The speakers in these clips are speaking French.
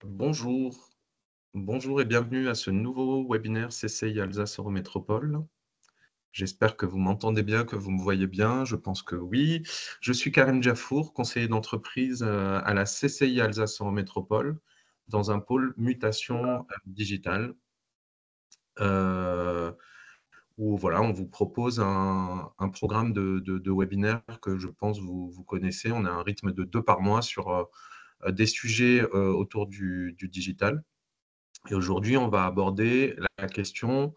Bonjour, bonjour et bienvenue à ce nouveau webinaire CCI Alsace Eurométropole. J'espère que vous m'entendez bien, que vous me voyez bien. Je pense que oui. Je suis Karim Djafour, conseiller d'entreprise à la CCI Alsace Eurométropole dans un pôle mutation digitale euh, où voilà, on vous propose un programme de webinaire que je pense vous connaissez. On a un rythme de 2 par mois sur des sujets autour du digital. Et aujourd'hui, on va aborder la question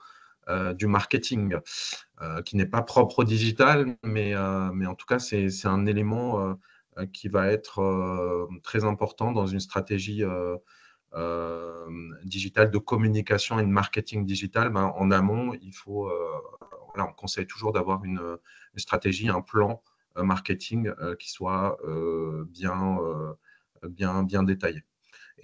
du marketing, qui n'est pas propre au digital, mais en tout cas, c'est un élément qui va être très important dans une stratégie euh, digitale de communication et de marketing digital. Ben, en amont, il faut, voilà, on conseille toujours d'avoir une stratégie, un plan marketing qui soit bien détaillé.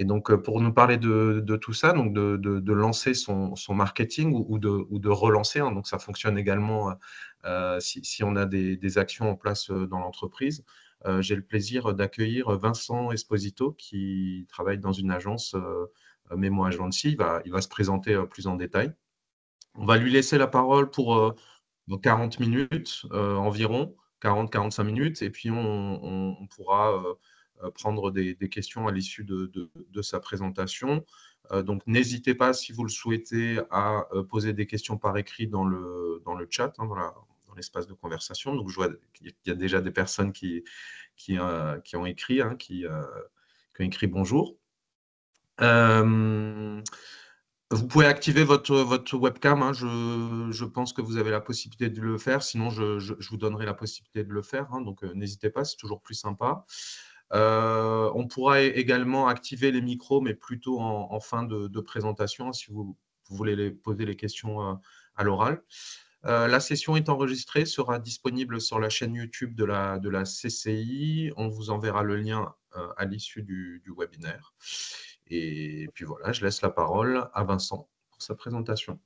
Et donc, pour nous parler de tout ça, donc de lancer son marketing ou de relancer, hein, donc ça fonctionne également si on a des actions en place dans l'entreprise. J'ai le plaisir d'accueillir Vincent Esposito qui travaille dans une agence Memo Agency. Il va se présenter plus en détail. On va lui laisser la parole pour 40 minutes environ, 40-45 minutes, et puis on pourra prendre des questions à l'issue de sa présentation. Donc, n'hésitez pas, si vous le souhaitez, à poser des questions par écrit dans le chat, hein, dans l'espace de conversation. Donc, je vois qu'il y a déjà des personnes qui ont écrit, hein, qui ont écrit bonjour. Euh, Vous pouvez activer votre webcam, hein. Je pense que vous avez la possibilité de le faire. Sinon, je vous donnerai la possibilité de le faire, hein. Donc, n'hésitez pas, c'est toujours plus sympa. On pourra également activer les micros, mais plutôt en fin de présentation, hein, si vous voulez poser les questions à l'oral. La session est enregistrée, sera disponible sur la chaîne YouTube de la CCI. On vous enverra le lien à l'issue du webinaire. Et puis voilà, je laisse la parole à Vincent pour sa présentation.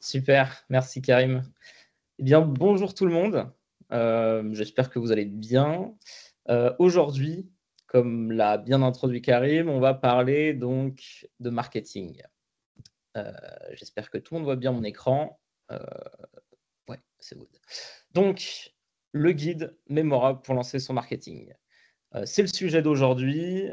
Super, merci Karim. Eh bien, bonjour tout le monde. J'espère que vous allez bien. Aujourd'hui, comme l'a bien introduit Karim, on va parler donc de marketing. J'espère que tout le monde voit bien mon écran. Ouais, c'est good. Donc, le guide mémorable pour lancer son marketing. C'est le sujet d'aujourd'hui.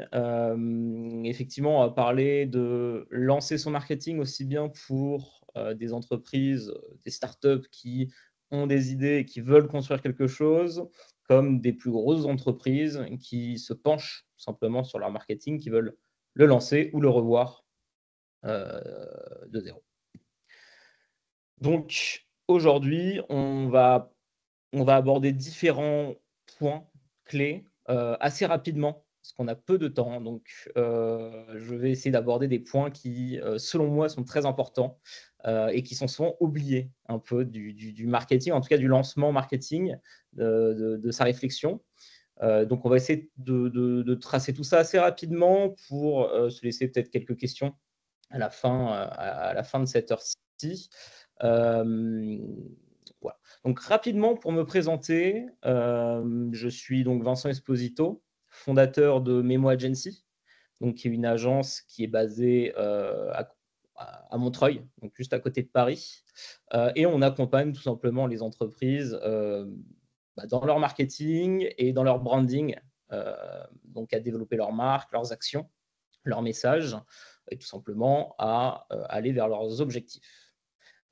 Effectivement, on va parler de lancer son marketing aussi bien pour des entreprises, des startups qui ont des idées et qui veulent construire quelque chose, comme des plus grosses entreprises qui se penchent simplement sur leur marketing, qui veulent le lancer ou le revoir de zéro. Donc, aujourd'hui, on va aborder différents points clés assez rapidement, parce qu'on a peu de temps. Donc, je vais essayer d'aborder des points qui, selon moi, sont très importants et qui sont souvent oubliés un peu du marketing, en tout cas du lancement marketing, de sa réflexion. Donc, on va essayer de tracer tout ça assez rapidement pour se laisser peut-être quelques questions à la fin de cette heure-ci. Voilà. Donc rapidement, pour me présenter, je suis donc Vincent Esposito, fondateur de Memo Agency, donc qui est une agence qui est basée à Montreuil, donc juste à côté de Paris. Et on accompagne tout simplement les entreprises dans leur marketing et dans leur branding, donc à développer leur marque, leurs actions, leurs messages, et tout simplement à aller vers leurs objectifs.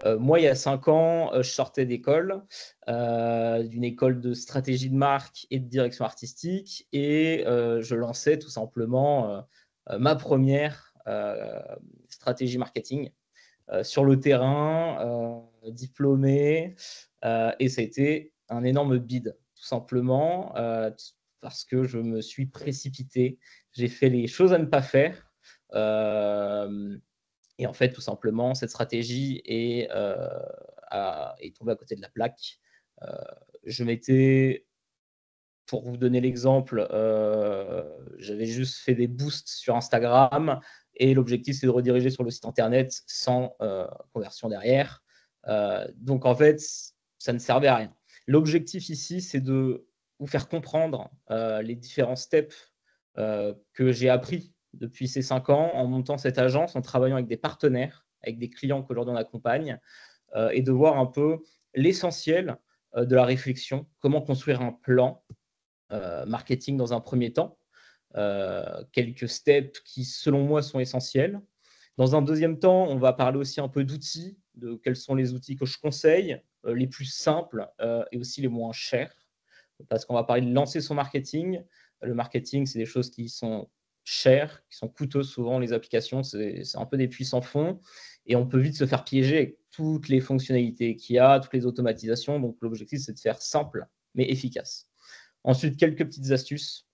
Moi, il y a 5 ans, je sortais d'école, d'une école de stratégie de marque et de direction artistique, et je lançais tout simplement ma première stratégie marketing sur le terrain, diplômé, et ça a été un énorme bide, tout simplement, parce que je me suis précipité. J'ai fait les choses à ne pas faire. Et en fait, tout simplement, cette stratégie est tombée à côté de la plaque. Euh, je m'étais, pour vous donner l'exemple, j'avais juste fait des boosts sur Instagram et l'objectif, c'est de rediriger sur le site internet sans conversion derrière. Donc, en fait, ça ne servait à rien. L'objectif ici, c'est de vous faire comprendre les différents steps que j'ai appris depuis ces 5 ans en montant cette agence, en travaillant avec des partenaires, avec des clients qu'aujourd'hui on accompagne, et de voir un peu l'essentiel de la réflexion, comment construire un plan marketing dans un premier temps, quelques steps qui, selon moi, sont essentiels. Dans un deuxième temps, on va parler aussi un peu d'outils, de quels sont les outils que je conseille, les plus simples et aussi les moins chers, parce qu'on va parler de lancer son marketing. Le marketing, c'est des choses qui sont chères, qui sont coûteuses souvent, les applications, c'est un peu des puits sans fond, et on peut vite se faire piéger avec toutes les fonctionnalités qu'il y a, toutes les automatisations. Donc l'objectif, c'est de faire simple, mais efficace. Ensuite, quelques petites astuces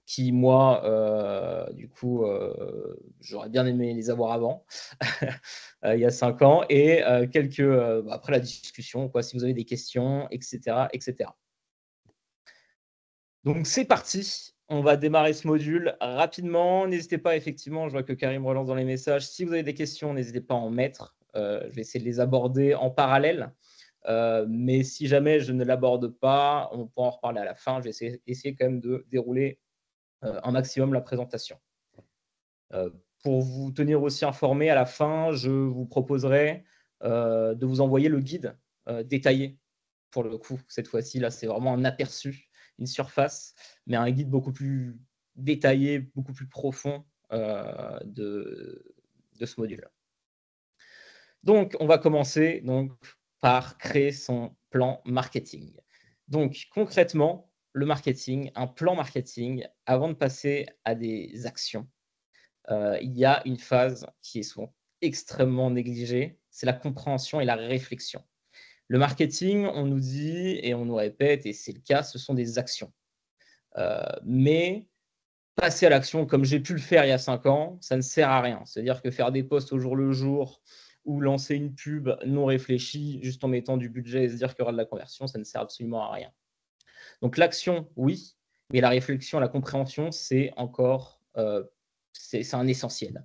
qui, moi, du coup, j'aurais bien aimé les avoir avant, il y a 5 ans, et quelques, après la discussion, quoi, si vous avez des questions, etc., etc. Donc, c'est parti. On va démarrer ce module rapidement. N'hésitez pas, effectivement, je vois que Karim relance dans les messages. Si vous avez des questions, n'hésitez pas à en mettre. Je vais essayer de les aborder en parallèle. Mais si jamais je ne l'aborde pas, on pourra en reparler à la fin. Je vais essayer quand même de dérouler un maximum la présentation. Pour vous tenir aussi informé, à la fin, je vous proposerai de vous envoyer le guide détaillé. Pour le coup, cette fois-ci, là, c'est vraiment un aperçu, une surface, mais un guide beaucoup plus détaillé, beaucoup plus profond de ce module. Donc, on va commencer par créer son plan marketing. Donc, concrètement, le marketing, un plan marketing, avant de passer à des actions, il y a une phase qui est souvent extrêmement négligée, c'est la compréhension et la réflexion. Le marketing, on nous dit et on nous répète, et c'est le cas, ce sont des actions. Mais passer à l'action, comme j'ai pu le faire il y a 5 ans, ça ne sert à rien. C'est-à-dire que faire des posts au jour le jour ou lancer une pub non réfléchie, juste en mettant du budget et se dire qu'il y aura de la conversion, ça ne sert absolument à rien. Donc l'action, oui, mais la réflexion, la compréhension, c'est encore c'est un essentiel.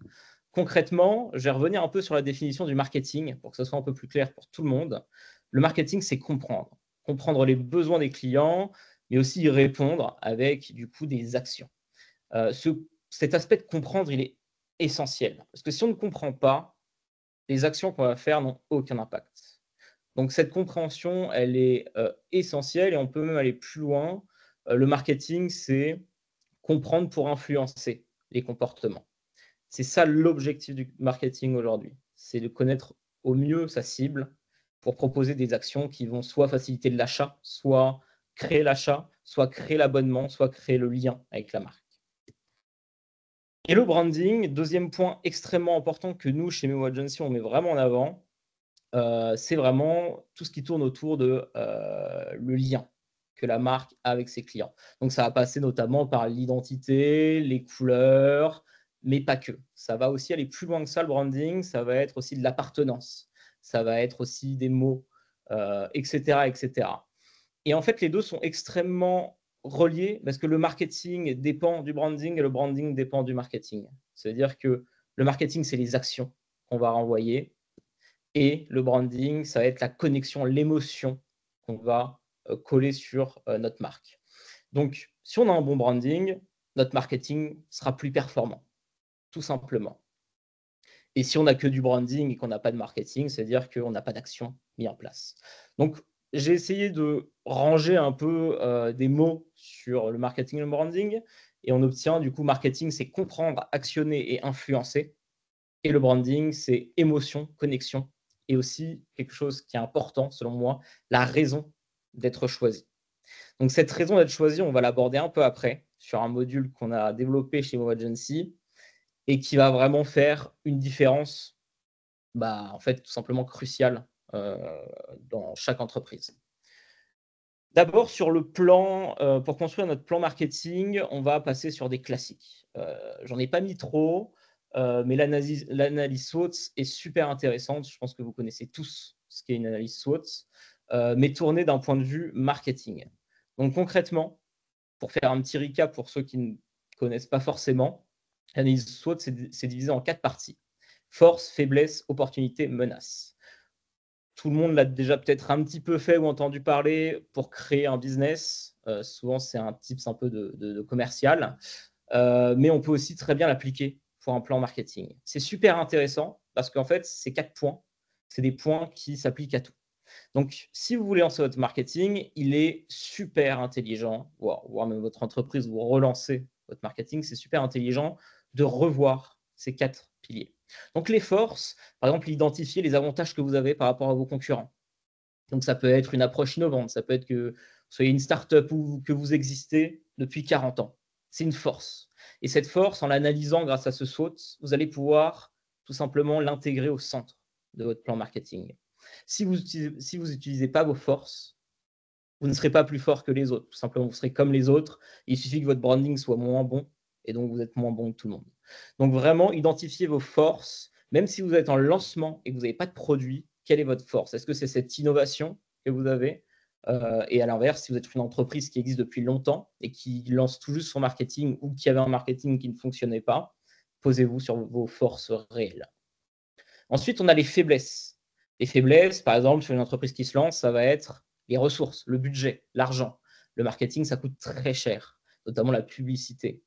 Concrètement, je vais revenir un peu sur la définition du marketing pour que ce soit un peu plus clair pour tout le monde. Le marketing, c'est comprendre. Comprendre les besoins des clients, mais aussi y répondre avec du coup des actions. Cet aspect de comprendre, il est essentiel. Parce que si on ne comprend pas, les actions qu'on va faire n'ont aucun impact. Donc cette compréhension, elle est essentielle et on peut même aller plus loin. Le marketing, c'est comprendre pour influencer les comportements. C'est ça l'objectif du marketing aujourd'hui. C'est de connaître au mieux sa cible pour proposer des actions qui vont soit faciliter l'achat, soit créer l'achat, soit créer l'abonnement, soit créer le lien avec la marque. Et le branding, deuxième point extrêmement important que nous, chez Memo Agency, on met vraiment en avant, c'est vraiment tout ce qui tourne autour de le lien que la marque a avec ses clients. Donc, ça va passer notamment par l'identité, les couleurs, mais pas que. Ça va aussi aller plus loin que ça, le branding. Ça va être aussi de l'appartenance. Ça va être aussi des mots, etc., etc. Et en fait, les deux sont extrêmement reliés parce que le marketing dépend du branding et le branding dépend du marketing. C'est-à-dire que le marketing, c'est les actions qu'on va renvoyer. Et le branding, ça va être la connexion, l'émotion qu'on va coller sur notre marque. Donc, si on a un bon branding, notre marketing sera plus performant, tout simplement. Et si on n'a que du branding et qu'on n'a pas de marketing, c'est-à-dire qu'on n'a pas d'action mis en place. Donc, j'ai essayé de ranger un peu des mots sur le marketing et le branding, et on obtient du coup marketing, c'est comprendre, actionner et influencer. Et le branding, c'est émotion, connexion, et aussi quelque chose qui est important selon moi, la raison d'être choisi. Donc cette raison d'être choisi, on va l'aborder un peu après sur un module qu'on a développé chez Memo Agency et qui va vraiment faire une différence, en fait, tout simplement cruciale dans chaque entreprise. D'abord, sur le plan, pour construire notre plan marketing, on va passer sur des classiques. J'en ai pas mis trop, mais l'analyse SWOT est super intéressante. Je pense que vous connaissez tous ce qu'est une analyse SWOT, mais tournée d'un point de vue marketing. Donc concrètement, pour faire un petit recap pour ceux qui ne connaissent pas forcément, l'analyse SWOT, c'est divisé en 4 parties. Force, faiblesse, opportunité, menace. Tout le monde l'a déjà peut-être un petit peu fait ou entendu parler pour créer un business. Souvent, c'est un tips un peu de commercial. mais on peut aussi très bien l'appliquer pour un plan marketing. C'est super intéressant parce qu'en fait, ces 4 points, c'est des points qui s'appliquent à tout. Donc, si vous voulez lancer votre marketing, il est super intelligent, voire même votre entreprise, vous relancez votre marketing, c'est super intelligent de revoir ces 4 piliers. Donc, les forces, par exemple, identifier les avantages que vous avez par rapport à vos concurrents. Donc, ça peut être une approche innovante, ça peut être que vous soyez une startup ou que vous existez depuis 40 ans. C'est une force. Et cette force, en l'analysant grâce à ce SWOT, vous allez pouvoir tout simplement l'intégrer au centre de votre plan marketing. Si vous n'utilisez pas vos forces, vous ne serez pas plus fort que les autres. Tout simplement, vous serez comme les autres. Il suffit que votre branding soit moins bon et donc vous êtes moins bon que tout le monde. Donc vraiment, identifiez vos forces. Même si vous êtes en lancement et que vous n'avez pas de produit, quelle est votre force? Est-ce que c'est cette innovation que vous avez? Et à l'inverse, si vous êtes une entreprise qui existe depuis longtemps et qui lance tout juste son marketing ou qui avait un marketing qui ne fonctionnait pas, posez-vous sur vos forces réelles. Ensuite, on a les faiblesses. Les faiblesses, par exemple, sur une entreprise qui se lance, ça va être les ressources, le budget, l'argent. Le marketing, ça coûte très cher, notamment la publicité.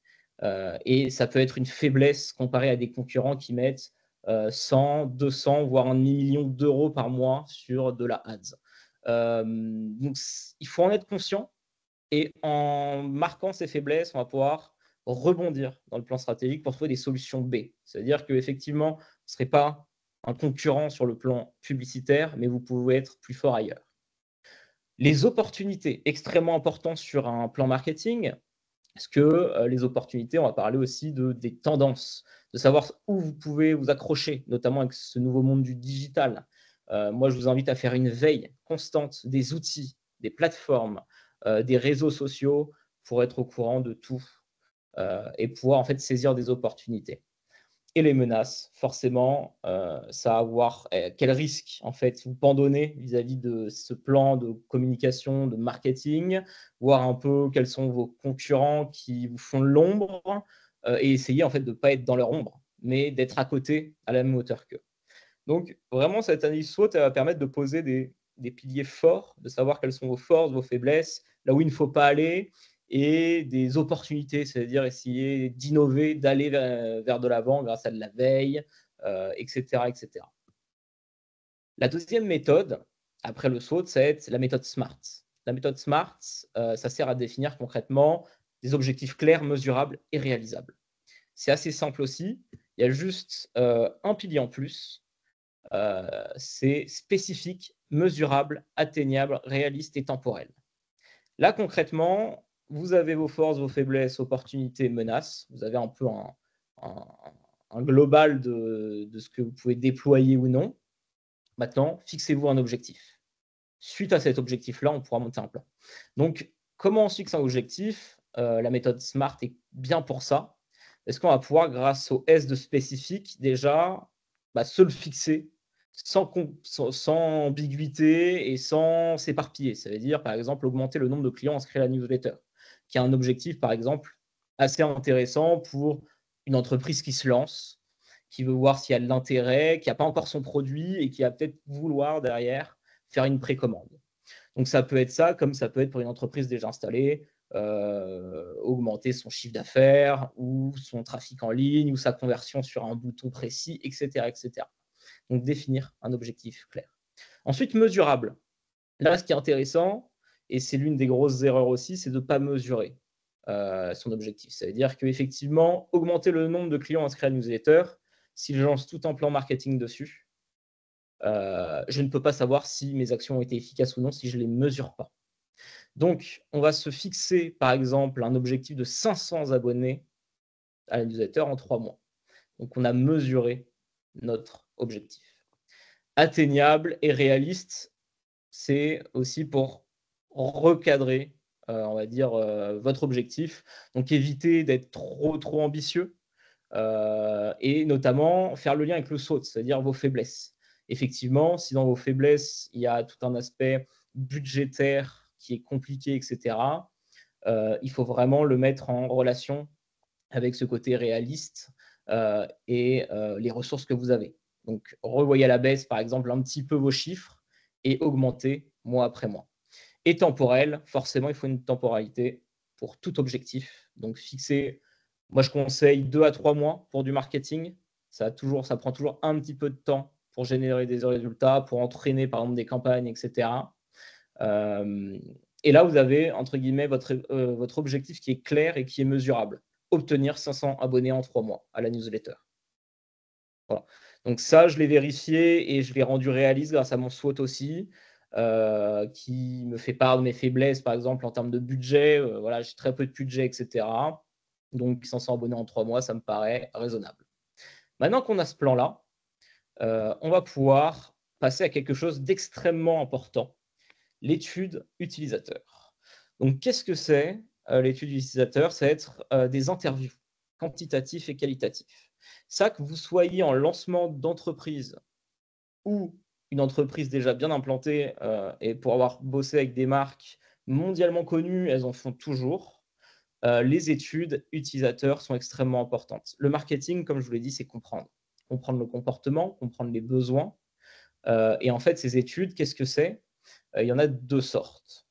Et ça peut être une faiblesse comparée à des concurrents qui mettent 100, 200, voire 1 million d'euros par mois sur de la ads. Donc, il faut en être conscient. Et en marquant ces faiblesses, on va pouvoir rebondir dans le plan stratégique pour trouver des solutions B. C'est-à-dire qu'effectivement, vous ne serez pas un concurrent sur le plan publicitaire, mais vous pouvez être plus fort ailleurs. Les opportunités, extrêmement importantes sur un plan marketing, parce que les opportunités, on va parler aussi des tendances, de savoir où vous pouvez vous accrocher, notamment avec ce nouveau monde du digital. Moi, je vous invite à faire une veille constante des outils, des plateformes, des réseaux sociaux pour être au courant de tout et pouvoir en fait saisir des opportunités. Et les menaces, forcément, ça va avoir quel risque en fait vous pendonnez vis-à-vis de ce plan de communication, de marketing, voir un peu quels sont vos concurrents qui vous font de l'ombre et essayer en fait de ne pas être dans leur ombre, mais d'être à côté, à la même hauteur qu'eux. Donc vraiment, cette analyse SWOT, elle va permettre de poser des piliers forts, de savoir quelles sont vos forces, vos faiblesses, là où il ne faut pas aller, et des opportunités, c'est-à-dire essayer d'innover, d'aller vers de l'avant grâce à de la veille, etc., etc. La deuxième méthode, après le SWOT, c'est la méthode SMART. La méthode SMART, ça sert à définir concrètement des objectifs clairs, mesurables et réalisables. C'est assez simple aussi. Il y a juste un pilier en plus. C'est spécifique, mesurable, atteignable, réaliste et temporel. Là, concrètement, vous avez vos forces, vos faiblesses, opportunités, menaces. Vous avez un peu un global de ce que vous pouvez déployer ou non. Maintenant, fixez-vous un objectif. Suite à cet objectif-là, on pourra monter un plan. Donc, comment on se fixe un objectif? La méthode SMART est bien pour ça. Est-ce qu'on va pouvoir, grâce au S de spécifique, déjà se le fixer sans ambiguïté et sans s'éparpiller? Ça veut dire, par exemple, augmenter le nombre de clients inscrits à la newsletter, qui est un objectif, par exemple, assez intéressant pour une entreprise qui se lance, qui veut voir s'il y a de l'intérêt, qui n'a pas encore son produit et qui va peut-être vouloir derrière faire une précommande. Donc, ça peut être ça, comme ça peut être pour une entreprise déjà installée, augmenter son chiffre d'affaires ou son trafic en ligne ou sa conversion sur un bouton précis, etc., etc. Donc, définir un objectif clair. Ensuite, mesurable. Là, ce qui est intéressant, et c'est l'une des grosses erreurs aussi, c'est de ne pas mesurer son objectif. Ça veut dire qu'effectivement, augmenter le nombre de clients inscrits à la newsletter, si je lance tout un plan marketing dessus, je ne peux pas savoir si mes actions ont été efficaces ou non si je ne les mesure pas. Donc, on va se fixer, par exemple, un objectif de 500 abonnés à la newsletter en 3 mois. Donc, on a mesuré notre objectif. Atteignable et réaliste, c'est aussi pour recadrer, on va dire, votre objectif. Donc, éviter d'être trop ambitieux et notamment faire le lien avec le SWOT, c'est-à-dire vos faiblesses. Effectivement, si dans vos faiblesses, il y a tout un aspect budgétaire qui est compliqué, etc., il faut vraiment le mettre en relation avec ce côté réaliste et les ressources que vous avez. Donc, revoyez à la baisse, par exemple, un petit peu vos chiffres et augmentez mois après mois. Et temporel, forcément, il faut une temporalité pour tout objectif. Donc, fixez Moi, je conseille 2 à 3 mois pour du marketing. Ça prend toujours un petit peu de temps pour générer des résultats, pour entraîner, par exemple, des campagnes, etc. Et là, vous avez, entre guillemets, votre objectif qui est clair et qui est mesurable. Obtenir 500 abonnés en 3 mois à la newsletter. Voilà. Donc ça, je l'ai vérifié et je l'ai rendu réaliste grâce à mon SWOT aussi, qui me fait part de mes faiblesses, par exemple, en termes de budget. Voilà, j'ai très peu de budget, etc. Donc 500 abonnés en 3 mois, ça me paraît raisonnable. Maintenant qu'on a ce plan-là, on va pouvoir passer à quelque chose d'extrêmement important, l'étude utilisateur. Donc, qu'est-ce que c'est l'étude utilisateur? Ça va être des interviews quantitatifs et qualitatifs. Ça, que vous soyez en lancement d'entreprise ou une entreprise déjà bien implantée, et pour avoir bossé avec des marques mondialement connues, elles en font toujours. Les études utilisateurs sont extrêmement importantes. Le marketing, comme je vous l'ai dit, c'est comprendre. Comprendre le comportement, comprendre les besoins. Et en fait, ces études, qu'est-ce que c'est? Il y en a 2 sortes.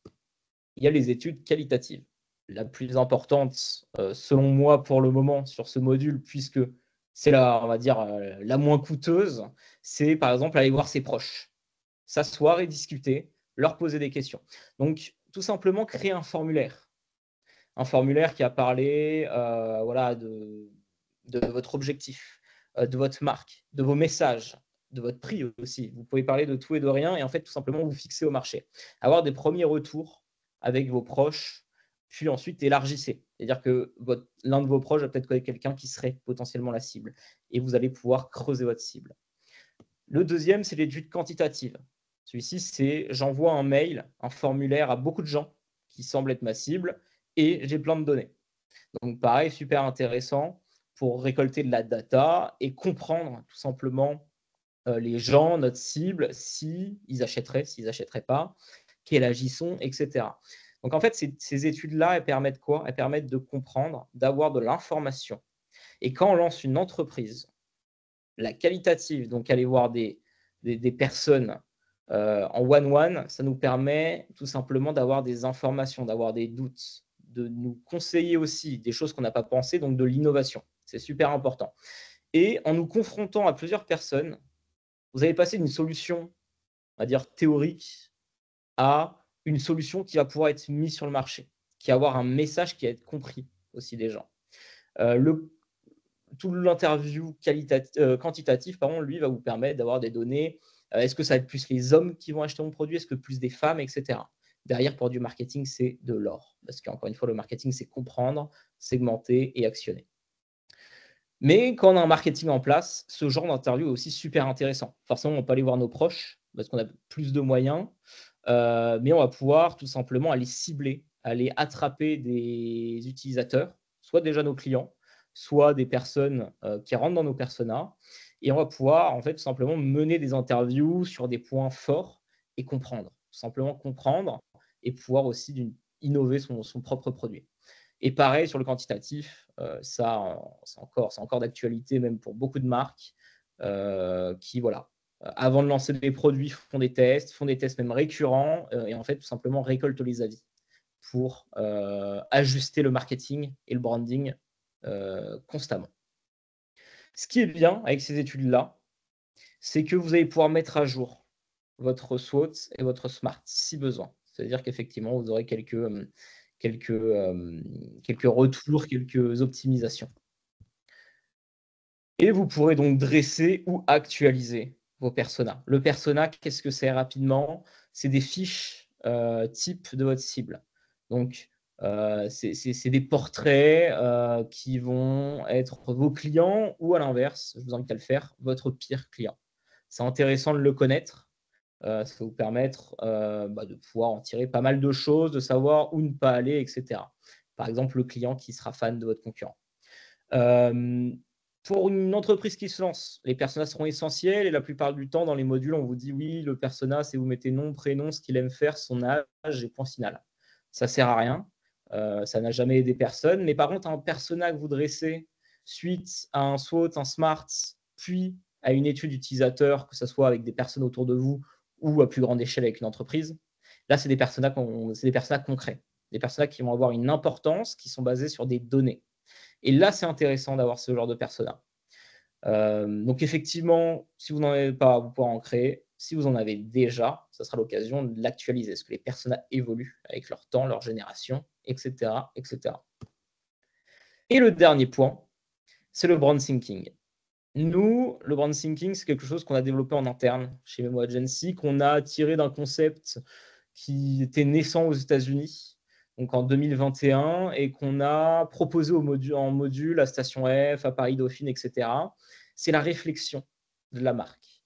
Il y a les études qualitatives. La plus importante, selon moi, pour le moment, sur ce module, puisque c'est on va dire, la moins coûteuse, c'est par exemple aller voir ses proches, s'asseoir et discuter, leur poser des questions. Donc, tout simplement, créer un formulaire. Un formulaire qui a parlé voilà, de votre objectif, de votre marque, de vos messages, de votre prix aussi. Vous pouvez parler de tout et de rien et en fait, tout simplement, vous fixer au marché. Avoir des premiers retours avec vos proches, puis ensuite élargissez. C'est-à-dire que l'un de vos proches va peut-être connaître quelqu'un qui serait potentiellement la cible et vous allez pouvoir creuser votre cible. Le deuxième, c'est l'étude quantitative. Celui-ci, c'est j'envoie un mail, un formulaire à beaucoup de gens qui semblent être ma cible et j'ai plein de données. Donc, pareil, super intéressant pour récolter de la data et comprendre tout simplement les gens, notre cible, s'ils achèteraient, s'ils n'achèteraient pas, quel âge ils sont, etc. Donc, en fait, ces études-là, elles permettent quoi? Elles permettent de comprendre, d'avoir de l'information. Et quand on lance une entreprise, la qualitative, donc aller voir des personnes en one-one, ça nous permet tout simplement d'avoir des informations, d'avoir des doutes, de nous conseiller aussi des choses qu'on n'a pas pensées, donc de l'innovation. C'est super important. Et en nous confrontant à plusieurs personnes, vous allez passer d'une solution, on va dire théorique, à une solution qui va pouvoir être mise sur le marché, qui va avoir un message qui va être compris aussi des gens. Tout l'interview quantitatif, lui, va vous permettre d'avoir des données. Est-ce que ça va être plus les hommes qui vont acheter mon produit? Est-ce que plus des femmes, etc. Derrière, pour du marketing, c'est de l'or. Parce qu'encore une fois, le marketing, c'est comprendre, segmenter et actionner. Mais quand on a un marketing en place, ce genre d'interview est aussi super intéressant. Forcément, on peut aller voir nos proches parce qu'on a plus de moyens, mais on va pouvoir tout simplement aller cibler, aller attraper des utilisateurs, soit déjà nos clients, soit des personnes qui rentrent dans nos personas, et on va pouvoir en fait tout simplement mener des interviews sur des points forts et comprendre, tout simplement comprendre et pouvoir aussi innover son propre produit. Et pareil sur le quantitatif, ça, c'est encore d'actualité, même pour beaucoup de marques qui, voilà, avant de lancer des produits, font des tests même récurrents, et en fait, tout simplement récoltent les avis pour ajuster le marketing et le branding constamment. Ce qui est bien avec ces études-là, c'est que vous allez pouvoir mettre à jour votre SWOT et votre SMART si besoin. C'est-à-dire qu'effectivement, vous aurez quelques retours, quelques optimisations. Et vous pourrez donc dresser ou actualiser vos personas. Le persona, qu'est-ce que c'est rapidement? C'est des fiches types de votre cible. Donc, c'est des portraits qui vont être vos clients ou à l'inverse, je vous invite à le faire, votre pire client. C'est intéressant de le connaître. Ça va vous permettre de pouvoir en tirer pas mal de choses, de savoir où ne pas aller, etc. Par exemple, le client qui sera fan de votre concurrent. Pour une entreprise qui se lance, les personas seront essentiels et la plupart du temps, dans les modules, on vous dit oui, le persona, c'est vous mettez nom, prénom, ce qu'il aime faire, son âge et point final. Ça ne sert à rien. Ça n'a jamais aidé personne. Mais par contre, un persona que vous dressez suite à un SWOT, un SMART, puis à une étude utilisateur, que ce soit avec des personnes autour de vous ou à plus grande échelle avec une entreprise, là, c'est des personas concrets. Des personas qui vont avoir une importance, qui sont basés sur des données. Et là, c'est intéressant d'avoir ce genre de persona. Donc effectivement, si vous n'en avez pas, vous pourrez en créer. Si vous en avez déjà, ça sera l'occasion de l'actualiser, parce que les personas évoluent avec leur temps, leur génération, etc., etc. Et le dernier point, c'est le brand thinking. Nous, le brand thinking, c'est quelque chose qu'on a développé en interne chez Memo Agency, qu'on a tiré d'un concept qui était naissant aux États-Unis, donc en 2021, et qu'on a proposé en module à Station F, à Paris Dauphine, etc. C'est la réflexion de la marque.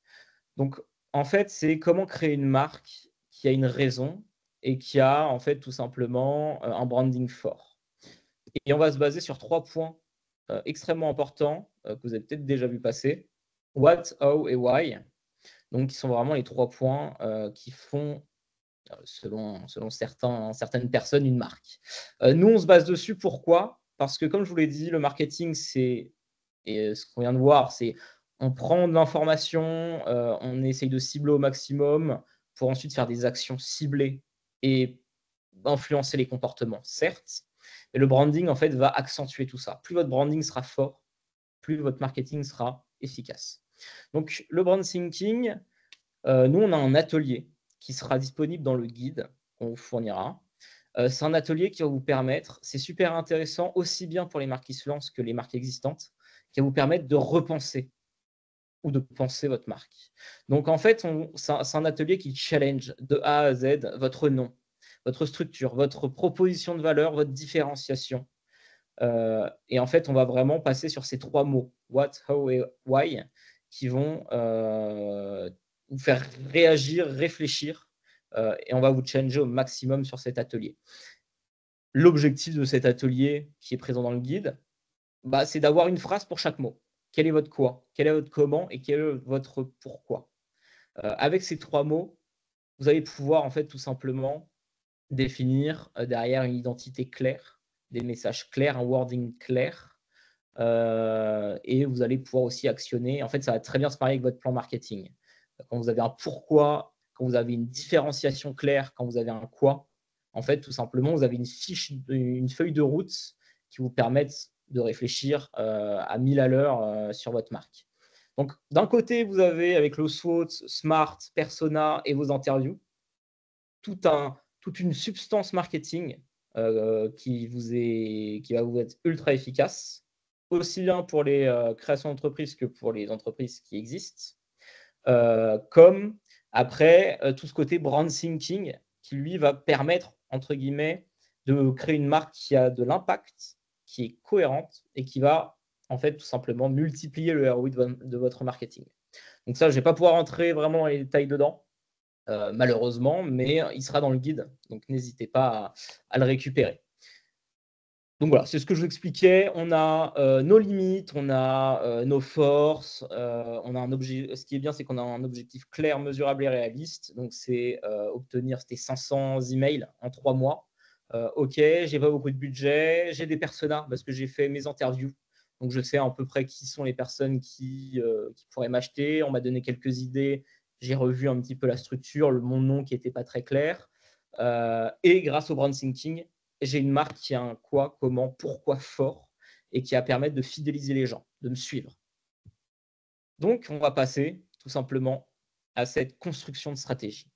Donc, en fait, c'est comment créer une marque qui a une raison et qui a, en fait, tout simplement un branding fort. Et on va se baser sur 3 points extrêmement importants que vous avez peut-être déjà vu passer. What, how et why. Donc, qui sont vraiment les 3 points qui font, selon certaines personnes, une marque. Nous, on se base dessus. Pourquoi? Parce que, comme je vous l'ai dit, le marketing, et ce qu'on vient de voir, c'est on prend de l'information, on essaye de cibler au maximum pour ensuite faire des actions ciblées et influencer les comportements, certes, mais le branding, en fait, va accentuer tout ça. Plus votre branding sera fort, plus votre marketing sera efficace. Donc, le brand thinking, nous, on a un atelier qui sera disponible dans le guide qu'on vous fournira. C'est un atelier qui va vous permettre, c'est super intéressant, aussi bien pour les marques qui se lancent que les marques existantes, qui va vous permettre de repenser ou de penser votre marque. Donc, en fait, c'est un atelier qui challenge de A à Z votre nom, votre structure, votre proposition de valeur, votre différenciation. Et en fait, on va vraiment passer sur ces 3 mots, what, how et why, qui vont vous faire réagir, réfléchir, et on va vous challenger au maximum sur cet atelier. L'objectif de cet atelier, qui est présent dans le guide, bah, c'est d'avoir une phrase pour chaque mot. Quel est votre quoi? Quel est votre comment? Et quel est votre pourquoi? Avec ces 3 mots, vous allez pouvoir en fait tout simplement définir derrière une identité claire, des messages clairs, un wording clair, et vous allez pouvoir aussi actionner. En fait, ça va très bien se marier avec votre plan marketing. Quand vous avez un pourquoi, quand vous avez une différenciation claire, quand vous avez un quoi, en fait, tout simplement, vous avez une feuille de route qui vous permettent de réfléchir à 1000 à l'heure sur votre marque. Donc, d'un côté, vous avez avec le SWOT, SMART, Persona et vos interviews, toute une substance marketing qui va vous être ultra efficace, aussi bien pour les créations d'entreprises que pour les entreprises qui existent. Comme après, tout ce côté brand thinking qui, lui, va permettre, entre guillemets, de créer une marque qui a de l'impact, qui est cohérente et qui va, en fait, tout simplement multiplier le ROI de votre marketing. Donc ça, je ne vais pas pouvoir entrer vraiment dans les détails dedans, malheureusement, mais il sera dans le guide, donc n'hésitez pas à le récupérer. Donc voilà, c'est ce que je vous expliquais. On a nos limites, on a nos forces, on a un objet. Ce qui est bien, c'est qu'on a un objectif clair, mesurable et réaliste. Donc c'est obtenir ces 500 emails en 3 mois. Ok, j'ai pas beaucoup de budget, j'ai des personas parce que j'ai fait mes interviews. Donc je sais à peu près qui sont les personnes qui pourraient m'acheter. On m'a donné quelques idées. J'ai revu un petit peu la structure, mon nom qui n'était pas très clair. Et grâce au brand thinking, j'ai une marque qui a un quoi, comment, pourquoi fort et qui va permettre de fidéliser les gens, de me suivre. Donc, on va passer tout simplement à cette construction de stratégie.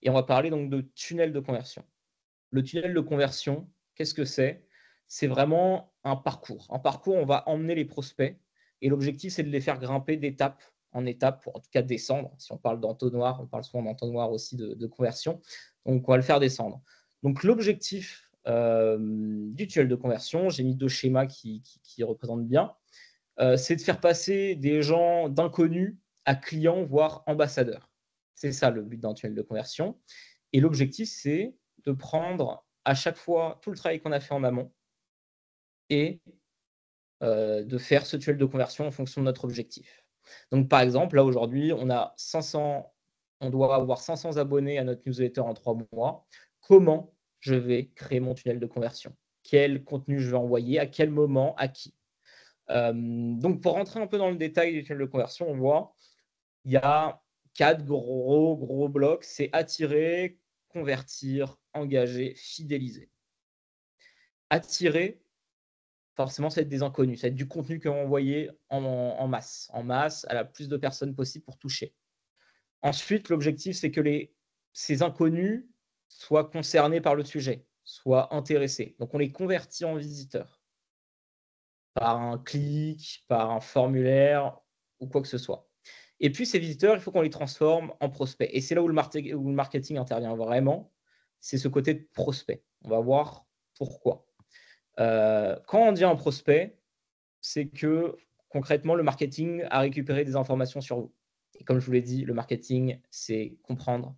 Et on va parler donc de tunnel de conversion. Le tunnel de conversion, qu'est-ce que c'est? C'est vraiment un parcours. Un parcours, on va emmener les prospects et l'objectif, c'est de les faire grimper d'étape en étape, pour en tout cas descendre. Si on parle d'entonnoir, on parle souvent d'entonnoir aussi de conversion. Donc, on va le faire descendre. Donc, l'objectif du tunnel de conversion, j'ai mis 2 schémas qui représentent bien, c'est de faire passer des gens d'inconnus à clients, voire ambassadeurs. C'est ça le but d'un tunnel de conversion. Et l'objectif, c'est de prendre à chaque fois tout le travail qu'on a fait en amont et de faire ce tunnel de conversion en fonction de notre objectif. Donc, par exemple, là, aujourd'hui, on doit avoir 500 abonnés à notre newsletter en 3 mois. Comment je vais créer mon tunnel de conversion? Quel contenu je vais envoyer? À quel moment? À qui? Donc, pour rentrer un peu dans le détail du tunnel de conversion, on voit il y a 4 gros blocs. C'est attirer, convertir, engager, fidéliser. Attirer, forcément, ça va être des inconnus. Ça va être du contenu que l'on envoyé en masse. En masse, à la plus de personnes possible pour toucher. Ensuite, l'objectif, c'est que ces inconnus soient concernés par le sujet, soient intéressés. Donc, on les convertit en visiteurs par un clic, par un formulaire ou quoi que ce soit. Et puis, ces visiteurs, il faut qu'on les transforme en prospects. Et c'est là où le marketing intervient vraiment. C'est ce côté de prospect. On va voir pourquoi. Quand on dit un prospect, c'est que concrètement, le marketing a récupéré des informations sur vous. Et comme je vous l'ai dit, le marketing, c'est comprendre,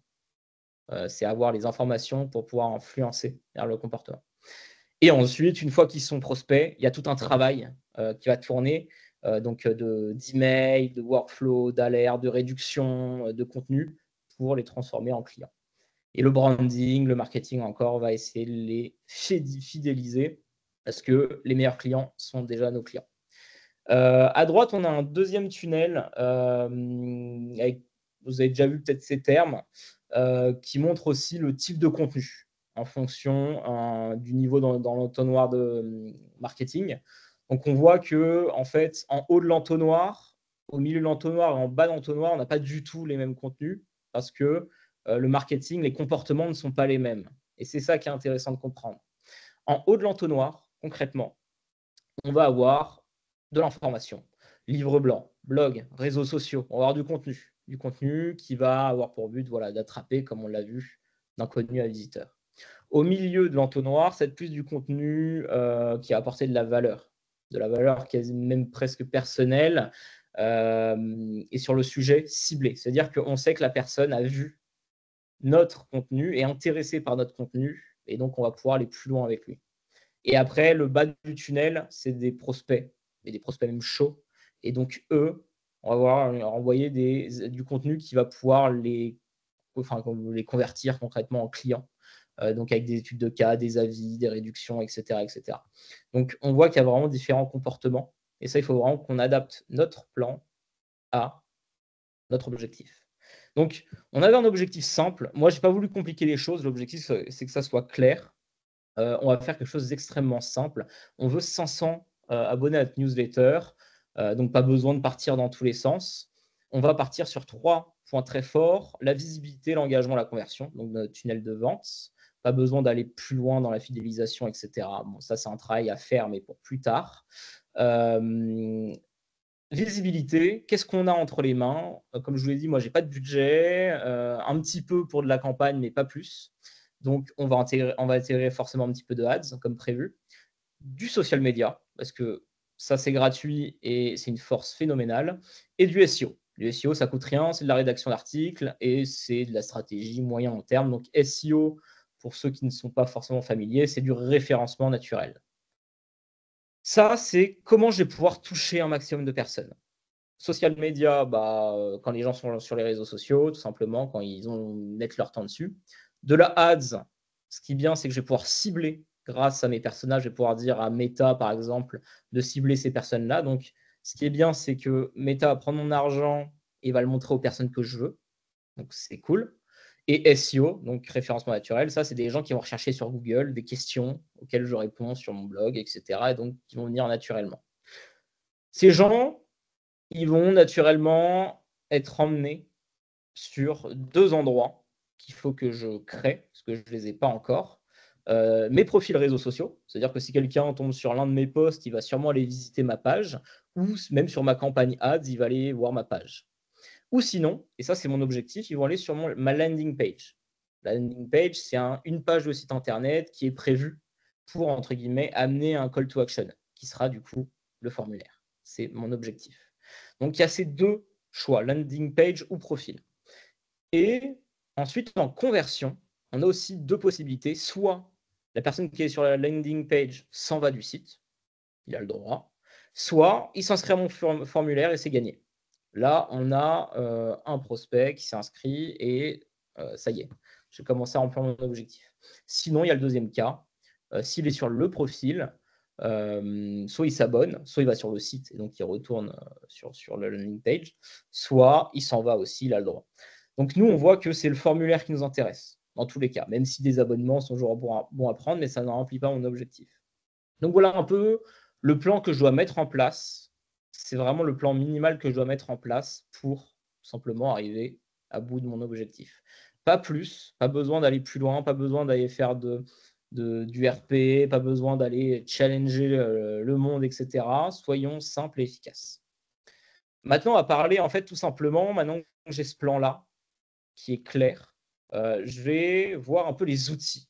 c'est avoir les informations pour pouvoir influencer vers le comportement. Et ensuite, une fois qu'ils sont prospects, il y a tout un travail qui va tourner, d'email, de workflow, d'alerte, de réduction de contenu pour les transformer en clients. Et le branding, le marketing encore, va essayer de les fidéliser parce que les meilleurs clients sont déjà nos clients. À droite, on a un deuxième tunnel, vous avez déjà vu peut-être ces termes, qui montre aussi le type de contenu en fonction du niveau dans l'entonnoir de marketing. Donc, on voit que en fait, en haut de l'entonnoir, au milieu de l'entonnoir et en bas de l'entonnoir, on n'a pas du tout les mêmes contenus parce que le marketing, les comportements ne sont pas les mêmes. Et c'est ça qui est intéressant de comprendre. En haut de l'entonnoir, concrètement, on va avoir de l'information, livre blanc, blog, réseaux sociaux, on va avoir du contenu qui va avoir pour but d'attraper, comme on l'a vu, d'inconnu à visiteur. Au milieu de l'entonnoir, c'est plus du contenu qui a apporté de la valeur quasi même presque personnelle et sur le sujet ciblé. C'est-à-dire qu'on sait que la personne a vu notre contenu, est intéressée par notre contenu et donc on va pouvoir aller plus loin avec lui. Et après, le bas du tunnel, c'est des prospects, et des prospects même chauds. Et donc, eux, on va envoyer du contenu qui va pouvoir les convertir concrètement en clients. Donc, avec des études de cas, des avis, des réductions, etc., etc. Donc, on voit qu'il y a vraiment différents comportements. Et ça, il faut vraiment qu'on adapte notre plan à notre objectif. Donc, on avait un objectif simple. Moi, je n'ai pas voulu compliquer les choses. L'objectif, c'est que ça soit clair. On va faire quelque chose d'extrêmement simple. On veut 500 abonnés à notre newsletter, donc pas besoin de partir dans tous les sens. On va partir sur 3 points très forts, la visibilité, l'engagement, la conversion, donc notre tunnel de vente. Pas besoin d'aller plus loin dans la fidélisation, etc. Bon, ça, c'est un travail à faire, mais pour plus tard. Visibilité, qu'est-ce qu'on a entre les mains? Comme je vous l'ai dit, moi, je n'ai pas de budget, un petit peu pour de la campagne, mais pas plus. Donc, on va intégrer forcément un petit peu de ads, comme prévu. Du social media, parce que ça, c'est gratuit et c'est une force phénoménale. Et du SEO. Du SEO, ça ne coûte rien, c'est de la rédaction d'articles et c'est de la stratégie moyen-long terme. Donc, SEO, pour ceux qui ne sont pas forcément familiers, c'est du référencement naturel. Ça, c'est comment je vais pouvoir toucher un maximum de personnes. Social media, quand les gens sont sur les réseaux sociaux, tout simplement, quand ils mettent leur temps dessus. De la ads, ce qui est bien, c'est que je vais pouvoir cibler grâce à mes personnages. Je vais pouvoir dire à Meta, par exemple, de cibler ces personnes-là. Donc, ce qui est bien, c'est que Meta va prendre mon argent et va le montrer aux personnes que je veux. Donc, c'est cool. Et SEO, donc référencement naturel, ça, c'est des gens qui vont rechercher sur Google des questions auxquelles je réponds sur mon blog, etc. Et donc, qui vont venir naturellement. Ces gens, ils vont naturellement être emmenés sur 2 endroits qu'il faut que je crée, parce que je ne les ai pas encore. Mes profils réseaux sociaux, c'est-à-dire que si quelqu'un tombe sur l'un de mes posts, il va sûrement aller visiter ma page, ou même sur ma campagne ads, il va aller voir ma page. Ou sinon, et ça c'est mon objectif, ils vont aller sur ma landing page. La landing page, c'est une page de site internet qui est prévue pour, entre guillemets, amener un call to action, qui sera du coup le formulaire. C'est mon objectif. Donc, il y a ces 2 choix, landing page ou profil. Et ensuite, en conversion, on a aussi 2 possibilités. Soit la personne qui est sur la landing page s'en va du site, il a le droit. Soit il s'inscrit à mon formulaire et c'est gagné. Là, on a un prospect qui s'est inscrit et ça y est, j'ai commencé à remplir mon objectif. Sinon, il y a le deuxième cas. S'il est sur le profil, soit il s'abonne, soit il va sur le site et donc il retourne sur la landing page, soit il s'en va aussi, il a le droit. Donc nous, on voit que c'est le formulaire qui nous intéresse, dans tous les cas, même si des abonnements sont toujours bons à prendre, mais ça ne remplit pas mon objectif. Donc voilà un peu Le plan que je dois mettre en place, c'est vraiment le plan minimal que je dois mettre en place pour simplement arriver à bout de mon objectif. Pas plus, pas besoin d'aller plus loin, pas besoin d'aller faire du RP, pas besoin d'aller challenger le monde, etc. Soyons simples et efficaces. Maintenant, on va parler en fait tout simplement, maintenant que j'ai ce plan-là, qui est clair, je vais voir un peu les outils,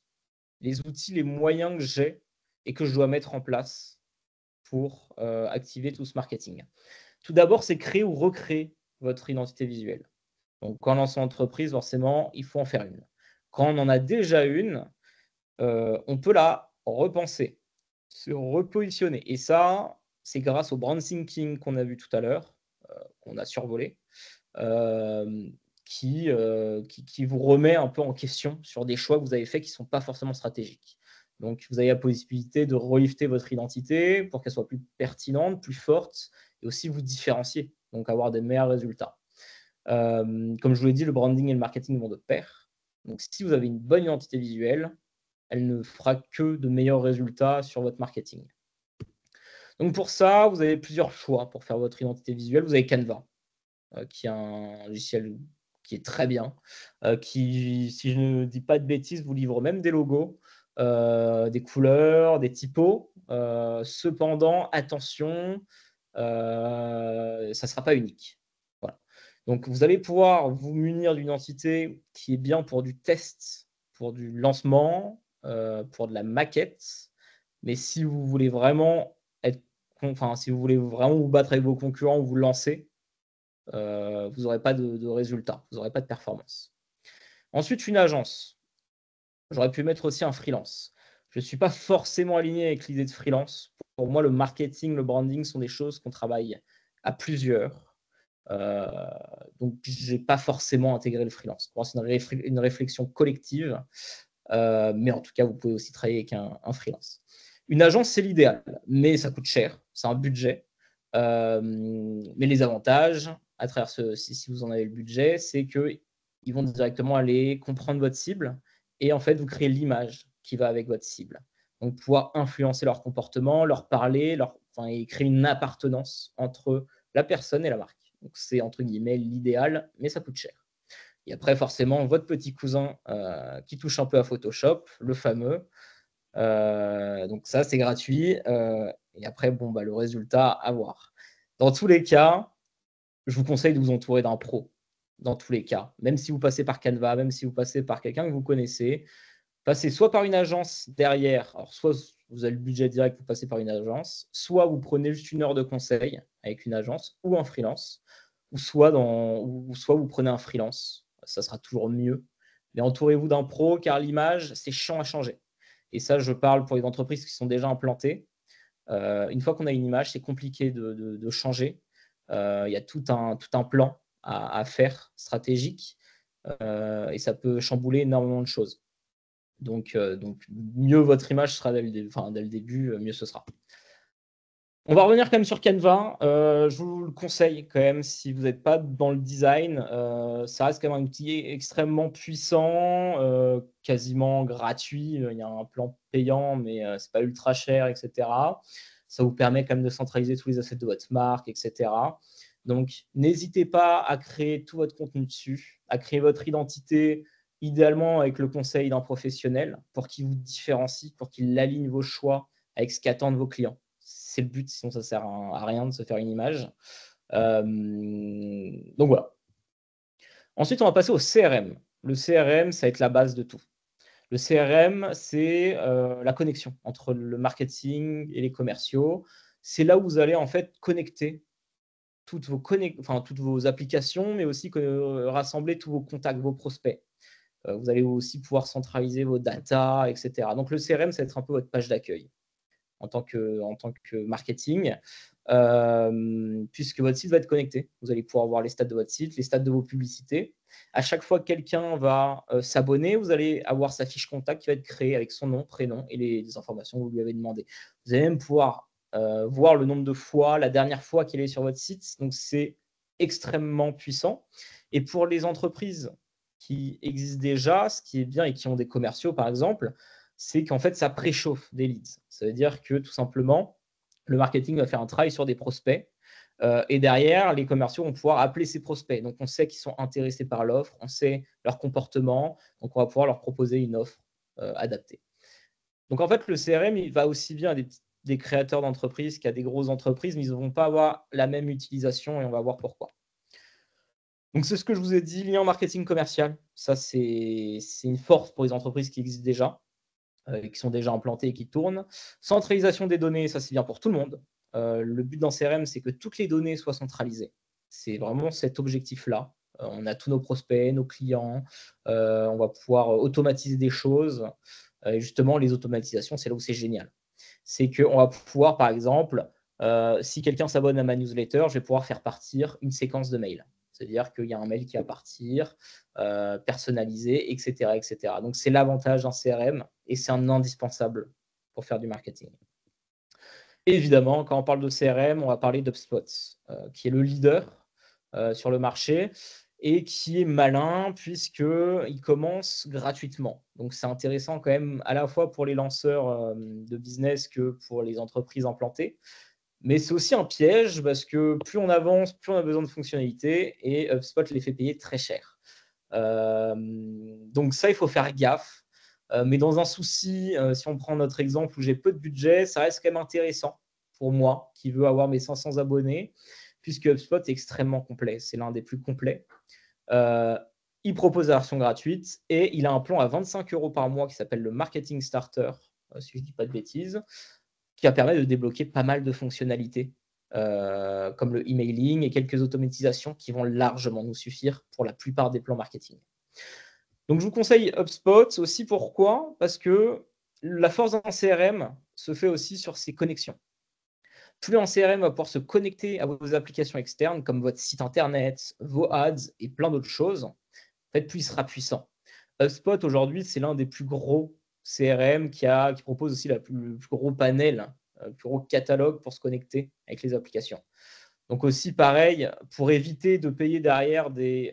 les moyens que j'ai et que je dois mettre en place pour activer tout ce marketing. Tout d'abord, c'est créer ou recréer votre identité visuelle. Donc, quand on lance une entreprise, forcément, il faut en faire une. Quand on en a déjà une, on peut la repenser, se repositionner. Et ça, c'est grâce au brand thinking qu'on a vu tout à l'heure, qu'on a survolé, euh, qui vous remet un peu en question sur des choix que vous avez faits qui ne sont pas forcément stratégiques. Donc, vous avez la possibilité de relifter votre identité pour qu'elle soit plus pertinente, plus forte, et aussi vous différencier, donc avoir des meilleurs résultats. Comme je vous l'ai dit, le branding et le marketing vont de pair. Donc, si vous avez une bonne identité visuelle, elle ne fera que de meilleurs résultats sur votre marketing. Donc, pour ça, vous avez plusieurs choix pour faire votre identité visuelle. Vous avez Canva, qui est un logiciel qui est très bien, qui, si je ne dis pas de bêtises, vous livre même des logos, des couleurs, des typos. Cependant, attention, ça ne sera pas unique. Voilà. Donc, vous allez pouvoir vous munir d'une entité qui est bien pour du test, pour du lancement, pour de la maquette. Mais si vous voulez vraiment si vous voulez vraiment vous battre avec vos concurrents ou vous lancer, vous n'aurez pas de résultat, vous n'aurez pas de performance. Ensuite, une agence. J'aurais pu mettre aussi un freelance. Je ne suis pas forcément aligné avec l'idée de freelance. Pour moi, le marketing, le branding sont des choses qu'on travaille à plusieurs. Donc, je n'ai pas forcément intégré le freelance. Pour moi, c'est une réflexion collective. Mais en tout cas, vous pouvez aussi travailler avec un freelance. Une agence, c'est l'idéal, mais ça coûte cher. C'est un budget. Mais les avantages, à travers si vous en avez le budget, c'est qu'ils vont directement aller comprendre votre cible et en fait, vous créez l'image qui va avec votre cible. Donc, pouvoir influencer leur comportement, leur parler, et créer une appartenance entre la personne et la marque. Donc, c'est entre guillemets l'idéal, mais ça coûte cher. Et après, forcément, votre petit cousin qui touche un peu à Photoshop, le fameux. Donc ça, c'est gratuit. Et après, le résultat, à voir. Dans tous les cas, je vous conseille de vous entourer d'un pro. Dans tous les cas. Même si vous passez par Canva, même si vous passez par quelqu'un que vous connaissez, passez soit par une agence derrière. Alors, soit vous avez le budget direct, vous passez par une agence, soit vous prenez juste une heure de conseil avec une agence ou un freelance, ou soit vous prenez un freelance. Ça sera toujours mieux. Mais entourez-vous d'un pro car l'image, c'est chiant à changer. Et ça, je parle pour les entreprises qui sont déjà implantées. Une fois qu'on a une image, c'est compliqué de changer. Il y a tout un plan à faire stratégique et ça peut chambouler énormément de choses. Donc mieux votre image sera dès le début, mieux ce sera. On va revenir quand même sur Canva. Je vous le conseille quand même si vous n'êtes pas dans le design. Ça reste quand même un outil extrêmement puissant, quasiment gratuit. Il y a un plan payant, mais ce n'est pas ultra cher, etc. Ça vous permet quand même de centraliser tous les assets de votre marque, etc. Donc, n'hésitez pas à créer tout votre contenu dessus, à créer votre identité, idéalement avec le conseil d'un professionnel pour qu'il vous différencie, pour qu'il aligne vos choix avec ce qu'attendent vos clients. C'est le but, sinon ça ne sert à rien de se faire une image. Donc voilà. Ensuite, on va passer au CRM. Le CRM, ça va être la base de tout. Le CRM, c'est la connexion entre le marketing et les commerciaux. C'est là où vous allez en fait connecter toutes vos applications, mais aussi rassembler tous vos contacts, vos prospects. Vous allez aussi pouvoir centraliser vos data, etc. Donc le CRM, ça va être un peu votre page d'accueil en tant que marketing, puisque votre site va être connecté. Vous allez pouvoir voir les stats de votre site, les stats de vos publicités. À chaque fois que quelqu'un va s'abonner, vous allez avoir sa fiche contact qui va être créée avec son nom, prénom et les informations que vous lui avez demandées. Vous allez même pouvoir voir le nombre de fois, la dernière fois qu'il est sur votre site. Donc, c'est extrêmement puissant. Et pour les entreprises qui existent déjà, ce qui est bien et qui ont des commerciaux, par exemple, c'est qu'en fait, ça préchauffe des leads. Ça veut dire que tout simplement, Le marketing va faire un travail sur des prospects. Et derrière, les commerciaux vont pouvoir appeler ces prospects. Donc, on sait qu'ils sont intéressés par l'offre, on sait leur comportement, donc on va pouvoir leur proposer une offre adaptée. Donc, en fait, le CRM, il va aussi bien à des créateurs d'entreprises qu'à des grosses entreprises, mais ils ne vont pas avoir la même utilisation et on va voir pourquoi. Donc, c'est ce que je vous ai dit, lien marketing commercial. Ça, c'est une force pour les entreprises qui existent déjà, qui sont déjà implantées et qui tournent. Centralisation des données, ça, c'est bien pour tout le monde. Le but d'un CRM, c'est que toutes les données soient centralisées. C'est vraiment cet objectif-là. On a tous nos prospects, nos clients. On va pouvoir automatiser des choses. Et justement, les automatisations, c'est là où c'est génial. C'est qu'on va pouvoir, par exemple, si quelqu'un s'abonne à ma newsletter, je vais pouvoir faire partir une séquence de mails. C'est-à-dire qu'il y a un mail qui va partir, personnalisé, etc., etc. Donc, c'est l'avantage d'un CRM et c'est un indispensable pour faire du marketing. Évidemment, quand on parle de CRM, on va parler d'HubSpot, qui est le leader sur le marché et qui est malin puisqu'il commence gratuitement. Donc, c'est intéressant quand même à la fois pour les lanceurs de business que pour les entreprises implantées. Mais c'est aussi un piège parce que plus on avance, plus on a besoin de fonctionnalités et HubSpot les fait payer très cher. Donc ça, il faut faire gaffe. Mais dans un souci, si on prend notre exemple où j'ai peu de budget, ça reste quand même intéressant pour moi qui veux avoir mes 500 abonnés, puisque HubSpot est extrêmement complet. C'est l'un des plus complets. Il propose la version gratuite et il a un plan à 25 € par mois qui s'appelle le Marketing Starter, si je ne dis pas de bêtises, qui va permettre de débloquer pas mal de fonctionnalités, comme le emailing et quelques automatisations qui vont largement nous suffire pour la plupart des plans marketing. Donc, je vous conseille HubSpot aussi. Pourquoi? Parce que la force d'un CRM se fait aussi sur ses connexions. Plus un CRM va pouvoir se connecter à vos applications externes, comme votre site internet, vos ads et plein d'autres choses, en fait, plus il sera puissant. HubSpot, aujourd'hui, c'est l'un des plus gros CRM qui propose aussi le plus gros panel, le plus gros catalogue pour se connecter avec les applications. Donc aussi, pareil, pour éviter de payer derrière des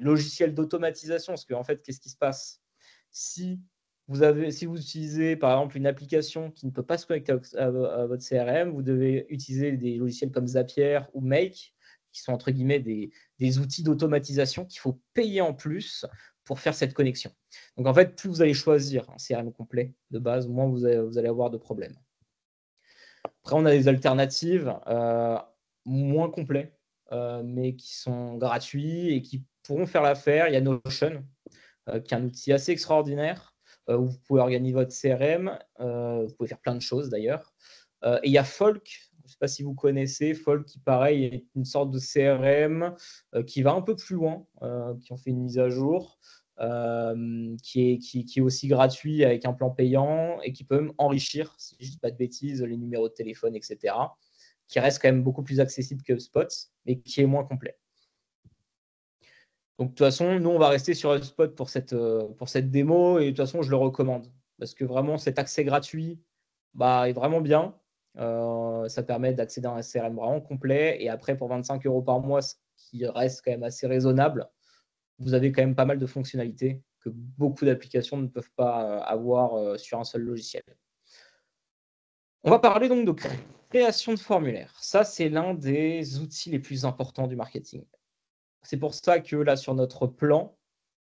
logiciels d'automatisation, parce qu'en fait, qu'est-ce qui se passe? Si vous utilisez, par exemple, une application qui ne peut pas se connecter à votre CRM, vous devez utiliser des logiciels comme Zapier ou Make, qui sont entre guillemets des outils d'automatisation qu'il faut payer en plus pour faire cette connexion. Donc, en fait, plus vous allez choisir un CRM complet de base, moins vous allez avoir de problèmes. Après, on a des alternatives moins complets, mais qui sont gratuits et qui pourront faire l'affaire. Il y a Notion, qui est un outil assez extraordinaire, où vous pouvez organiser votre CRM. Vous pouvez faire plein de choses d'ailleurs. Et il y a Folk, je ne sais pas si vous connaissez, Folk qui pareil est une sorte de CRM qui va un peu plus loin, qui ont fait une mise à jour, qui est aussi gratuit avec un plan payant et qui peut même enrichir, si je ne dis pas de bêtises, les numéros de téléphone, etc., qui reste quand même beaucoup plus accessible que HubSpot, mais qui est moins complet. Donc, de toute façon, nous, on va rester sur HubSpot pour cette démo et de toute façon, je le recommande parce que vraiment, cet accès gratuit est vraiment bien. Ça permet d'accéder à un CRM vraiment complet et après, pour 25 € par mois, ce qui reste quand même assez raisonnable, vous avez quand même pas mal de fonctionnalités que beaucoup d'applications ne peuvent pas avoir sur un seul logiciel. On va parler donc de création de formulaires. Ça, c'est l'un des outils les plus importants du marketing. C'est pour ça que là, sur notre plan,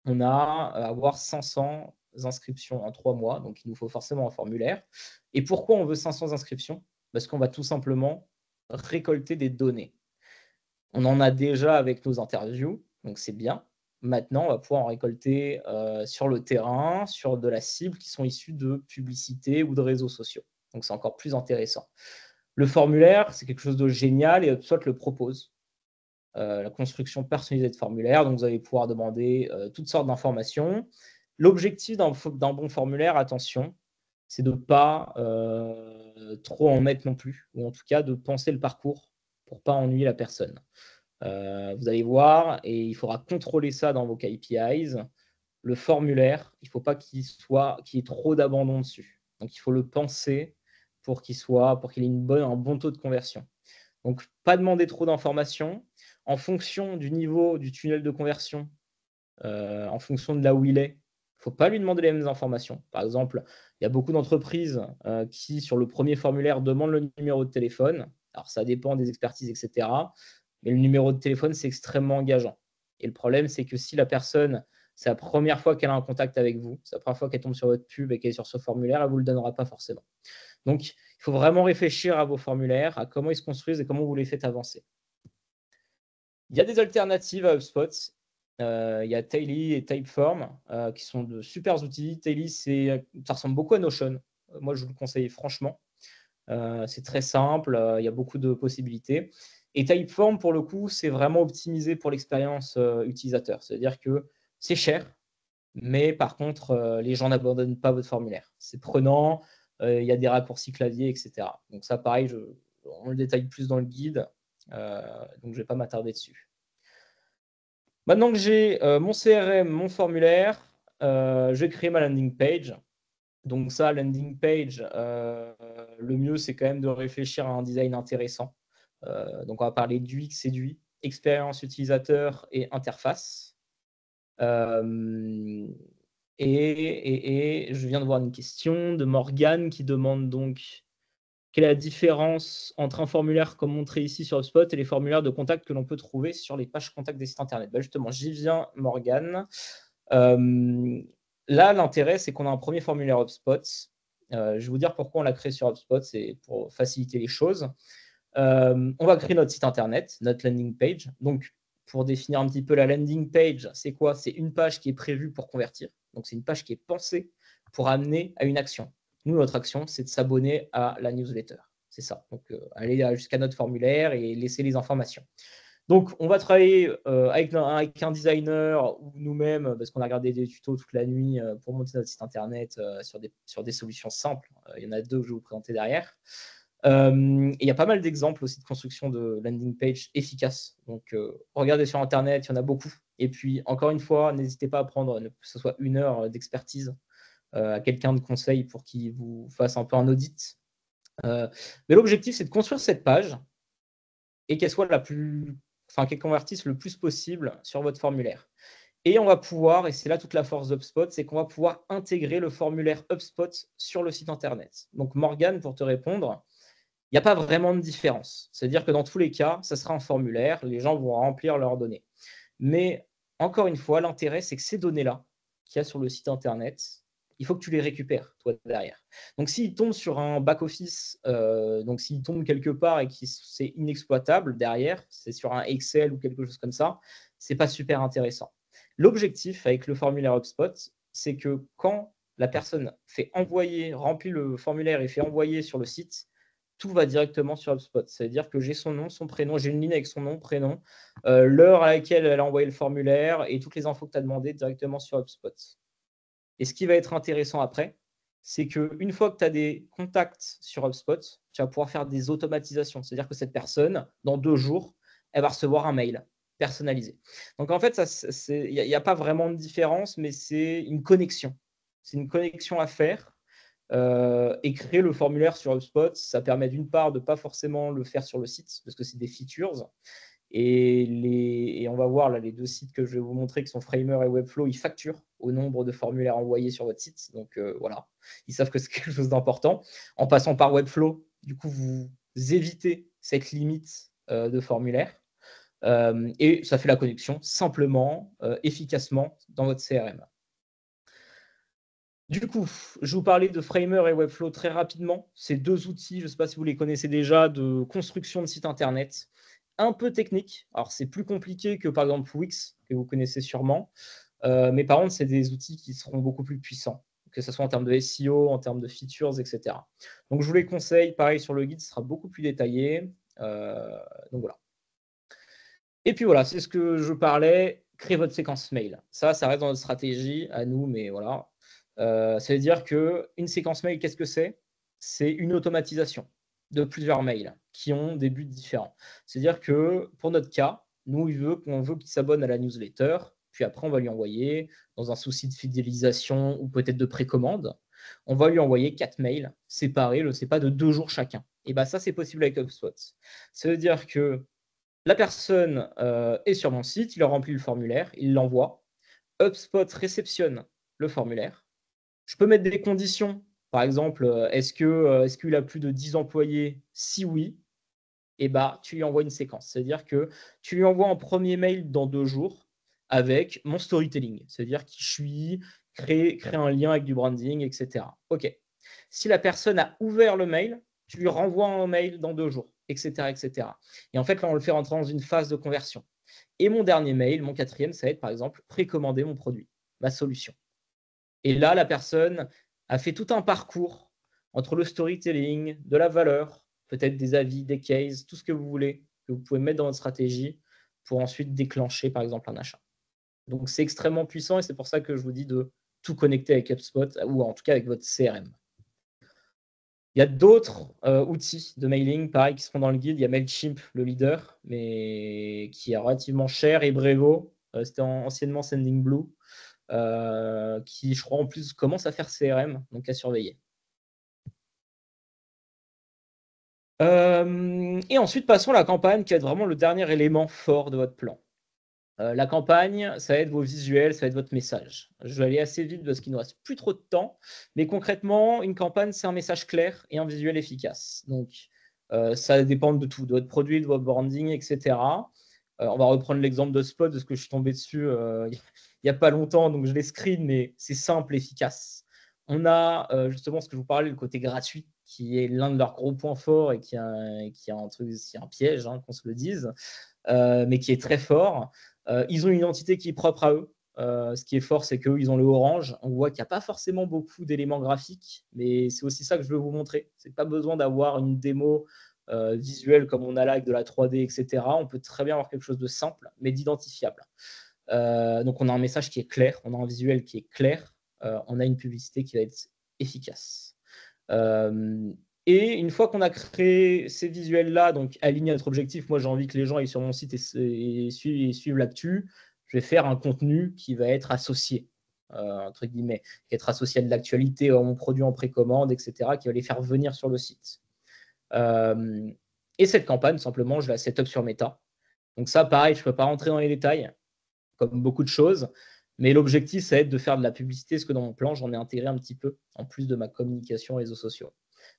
on a à avoir 500 inscriptions en 3 mois. Donc, il nous faut forcément un formulaire. Et pourquoi on veut 500 inscriptions? Parce qu'on va tout simplement récolter des données. On en a déjà avec nos interviews, donc c'est bien. Maintenant, on va pouvoir en récolter sur le terrain, sur de la cible qui sont issues de publicités ou de réseaux sociaux. Donc, c'est encore plus intéressant. Le formulaire, c'est quelque chose de génial et HubSpot le propose. La construction personnalisée de formulaires. Donc, vous allez pouvoir demander toutes sortes d'informations. L'objectif d'un bon formulaire, attention, c'est de ne pas trop en mettre non plus, ou en tout cas de penser le parcours pour ne pas ennuyer la personne. Vous allez voir, et il faudra contrôler ça dans vos KPIs. Le formulaire, il ne faut pas qu'il y ait trop d'abandon dessus. Donc, il faut le penser pour qu'il ait un bon taux de conversion. Donc, pas demander trop d'informations. En fonction du niveau du tunnel de conversion, en fonction de là où il est, Il ne faut pas lui demander les mêmes informations. Par exemple, il y a beaucoup d'entreprises qui, sur le premier formulaire, demandent le numéro de téléphone. Alors, ça dépend des expertises, etc. Mais le numéro de téléphone, c'est extrêmement engageant. Et le problème, c'est que si la personne, c'est la première fois qu'elle a un contact avec vous, c'est la première fois qu'elle tombe sur votre pub et qu'elle est sur ce formulaire, elle ne vous le donnera pas forcément. Donc, il faut vraiment réfléchir à vos formulaires, à comment ils se construisent et comment vous les faites avancer. Il y a des alternatives à HubSpot. Il y a Taily et Typeform qui sont de super outils. Taily, ça ressemble beaucoup à Notion. Moi, je vous le conseille franchement. C'est très simple, il y a beaucoup de possibilités. Et Typeform, pour le coup, c'est vraiment optimisé pour l'expérience utilisateur. C'est-à-dire que c'est cher, mais par contre, les gens n'abandonnent pas votre formulaire. C'est prenant, il y a des raccourcis clavier, etc. Donc ça, pareil, on le détaille plus dans le guide, donc je ne vais pas m'attarder dessus. Maintenant que j'ai mon CRM, mon formulaire, je vais créer ma landing page. Donc ça, landing page, le mieux, c'est quand même de réfléchir à un design intéressant. Donc on va parler d'UX et d'UI, expérience utilisateur et interface. Et je viens de voir une question de Morgane qui demande donc quelle est la différence entre un formulaire comme montré ici sur HubSpot et les formulaires de contact que l'on peut trouver sur les pages contact des sites internet. Justement, j'y viens, Morgane. Là, l'intérêt, c'est qu'on a un premier formulaire HubSpot. Je vais vous dire pourquoi on l'a créé sur HubSpot, c'est pour faciliter les choses. On va créer notre site internet, notre landing page. Donc, pour définir un petit peu la landing page, c'est quoi? C'est une page qui est prévue pour convertir. Donc, c'est une page qui est pensée pour amener à une action. Nous, notre action, c'est de s'abonner à la newsletter. C'est ça. Donc, aller jusqu'à notre formulaire et laisser les informations. Donc, on va travailler avec un designer ou nous-mêmes, parce qu'on a regardé des tutos toute la nuit pour monter notre site internet sur des solutions simples. Il y en a deux que je vais vous présenter derrière. Il y a pas mal d'exemples aussi de construction de landing page efficaces. Donc, regardez sur Internet, il y en a beaucoup. Et puis, encore une fois, n'hésitez pas à prendre, que ce soit 1 heure d'expertise à quelqu'un de conseil pour qu'il vous fasse un peu un audit. Mais l'objectif, c'est de construire cette page et qu'elle soit qu'elle convertisse le plus possible sur votre formulaire. Et on va pouvoir, et c'est là toute la force d'HubSpot, c'est qu'on va pouvoir intégrer le formulaire HubSpot sur le site Internet. Donc, Morgane, pour te répondre, il n'y a pas vraiment de différence. C'est-à-dire que dans tous les cas, ça sera un formulaire, les gens vont remplir leurs données. Mais encore une fois, l'intérêt, c'est que ces données-là qu'il y a sur le site Internet, il faut que tu les récupères, toi, derrière. Donc, s'ils tombent sur un back-office, donc s'ils tombent quelque part et que c'est inexploitable derrière, c'est sur un Excel ou quelque chose comme ça, ce n'est pas super intéressant. L'objectif avec le formulaire HubSpot, c'est que quand la personne remplit le formulaire et fait envoyer sur le site, tout va directement sur HubSpot. C'est-à-dire que j'ai son nom, son prénom, j'ai une ligne avec son nom, prénom, l'heure à laquelle elle a envoyé le formulaire et toutes les infos que tu as demandées directement sur HubSpot. Et ce qui va être intéressant après, c'est qu'une fois que tu as des contacts sur HubSpot, tu vas pouvoir faire des automatisations. C'est-à-dire que cette personne, dans 2 jours, elle va recevoir un mail personnalisé. Donc en fait, il n'y a pas vraiment de différence, mais c'est une connexion. C'est une connexion à faire. Et créer le formulaire sur HubSpot, ça permet d'une part de ne pas forcément le faire sur le site, parce que c'est des features. Et on va voir là les 2 sites que je vais vous montrer qui sont Framer et Webflow, ils facturent au nombre de formulaires envoyés sur votre site. Donc voilà, ils savent que c'est quelque chose d'important. En passant par Webflow, du coup, vous évitez cette limite de formulaire. Et ça fait la connexion simplement, efficacement dans votre CRM. Du coup, je vais vous parler de Framer et Webflow très rapidement. Ces 2 outils, je ne sais pas si vous les connaissez déjà, de construction de site internet. Un peu technique. Alors, c'est plus compliqué que par exemple Wix, que vous connaissez sûrement. Mais par contre, c'est des outils qui seront beaucoup plus puissants, que ce soit en termes de SEO, en termes de features, etc. Donc, je vous les conseille. Pareil, sur le guide, ce sera beaucoup plus détaillé. Donc, voilà. Et puis, voilà, c'est ce que je parlais. Créer votre séquence mail. Ça reste dans notre stratégie à nous, mais voilà. Ça veut dire qu'une séquence mail, qu'est-ce que c'est? C'est une automatisation de plusieurs mails qui ont des buts différents. C'est-à-dire que pour notre cas, nous, on veut qu'il s'abonne à la newsletter, puis après, on va lui envoyer, dans un souci de fidélisation ou peut-être de précommande, on va lui envoyer 4 mails séparés, je ne sais pas, de 2 jours chacun. Et bien ça, c'est possible avec HubSpot. Ça veut dire que la personne est sur mon site, il a rempli le formulaire, il l'envoie. HubSpot réceptionne le formulaire. Je peux mettre des conditions. Par exemple, est-ce qu'il a plus de 10 employés? Si oui, et bah, tu lui envoies une séquence. C'est-à-dire que tu lui envoies un premier mail dans 2 jours avec mon storytelling. C'est-à-dire qui je suis, créer un lien avec du branding, etc. OK. Si la personne a ouvert le mail, tu lui renvoies un mail dans 2 jours, etc., etc. Et en fait, là, on le fait rentrer dans une phase de conversion. Et mon dernier mail, mon quatrième, ça va être par exemple précommander mon produit, ma solution. Et là, la personne a fait tout un parcours entre le storytelling, de la valeur, peut-être des avis, des cases, tout ce que vous voulez, que vous pouvez mettre dans votre stratégie pour ensuite déclencher, par exemple, un achat. Donc, c'est extrêmement puissant et c'est pour ça que je vous dis de tout connecter avec HubSpot ou en tout cas avec votre CRM. Il y a d'autres outils de mailing, pareil, qui seront dans le guide. Il y a Mailchimp, le leader, mais qui est relativement cher, et Brevo, c'était anciennement Sendingblue, qui, je crois, en plus, commence à faire CRM, donc à surveiller. Et ensuite, passons à la campagne, qui est vraiment le dernier élément fort de votre plan. La campagne, ça va être vos visuels, ça va être votre message. Je vais aller assez vite parce qu'il ne nous reste plus trop de temps. Mais concrètement, une campagne, c'est un message clair et un visuel efficace. Donc, ça dépend de tout, de votre produit, de votre branding, etc. On va reprendre l'exemple de Spot, parce que je suis tombé dessus il n'y a pas longtemps, donc je l'ai screen, mais c'est simple, efficace. On a justement ce que je vous parlais, le côté gratuit, qui est l'un de leurs gros points forts et qui a un truc, c'est un piège, hein, qu'on se le dise, mais qui est très fort. Ils ont une identité qui est propre à eux. Ce qui est fort, c'est qu'eux, ils ont le orange. On voit qu'il n'y a pas forcément beaucoup d'éléments graphiques, mais c'est aussi ça que je veux vous montrer. C'est pas besoin d'avoir une démo visuelle comme on a là avec de la 3D, etc. On peut très bien avoir quelque chose de simple, mais d'identifiable. Donc, on a un message qui est clair, on a un visuel qui est clair, on a une publicité qui va être efficace. Et une fois qu'on a créé ces visuels-là, donc alignés à notre objectif, moi j'ai envie que les gens aillent sur mon site et suivent l'actu, je vais faire un contenu qui va être associé, entre guillemets, qui va être associé à de l'actualité, à mon produit en précommande, etc., qui va les faire venir sur le site. Et cette campagne, simplement, je la set up sur Meta. Donc ça, pareil, je ne peux pas rentrer dans les détails, comme beaucoup de choses, mais l'objectif, ça va être de faire de la publicité, parce que dans mon plan, j'en ai intégré un petit peu, en plus de ma communication réseaux sociaux.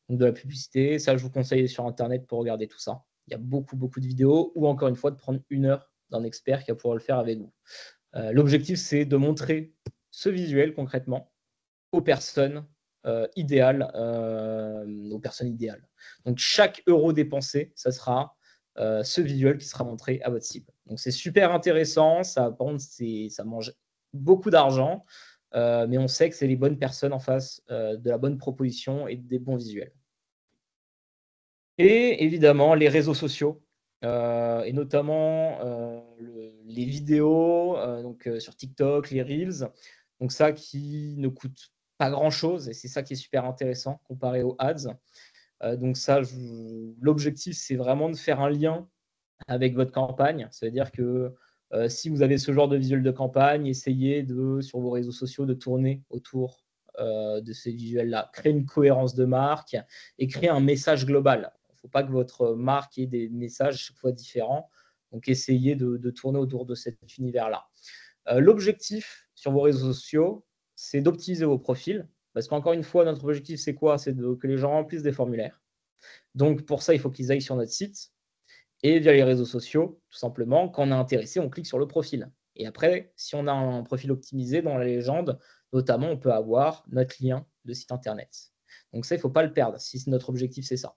Donc de la publicité, ça je vous conseille sur Internet pour regarder tout ça. Il y a beaucoup, beaucoup de vidéos, ou encore une fois, de prendre 1 heure d'un expert qui va pouvoir le faire avec vous. L'objectif, c'est de montrer ce visuel concrètement aux personnes idéales. Donc chaque euro dépensé, ça sera ce visuel qui sera montré à votre cible. Donc c'est super intéressant, ça mange beaucoup d'argent, mais on sait que c'est les bonnes personnes en face de la bonne proposition et des bons visuels. Et évidemment, les réseaux sociaux, et notamment les vidéos, donc sur TikTok, les Reels. Donc ça qui ne coûte pas grand-chose, et c'est ça qui est super intéressant comparé aux ads. Donc ça, l'objectif, c'est vraiment de faire un lien avec votre campagne. Ça veut dire que si vous avez ce genre de visuel de campagne, essayez sur vos réseaux sociaux de tourner autour de ces visuels-là. Créer une cohérence de marque et créer un message global. Il ne faut pas que votre marque ait des messages chaque fois différents. Donc, essayez de tourner autour de cet univers-là. L'objectif sur vos réseaux sociaux, c'est d'optimiser vos profils. Parce qu'encore une fois, notre objectif, c'est quoi? C'est que les gens remplissent des formulaires. Donc, pour ça, il faut qu'ils aillent sur notre site. Et via les réseaux sociaux, tout simplement, quand on est intéressé, on clique sur le profil. Et après, si on a un profil optimisé dans la légende, notamment, on peut avoir notre lien de site internet. Donc ça, il ne faut pas le perdre, si notre objectif, c'est ça.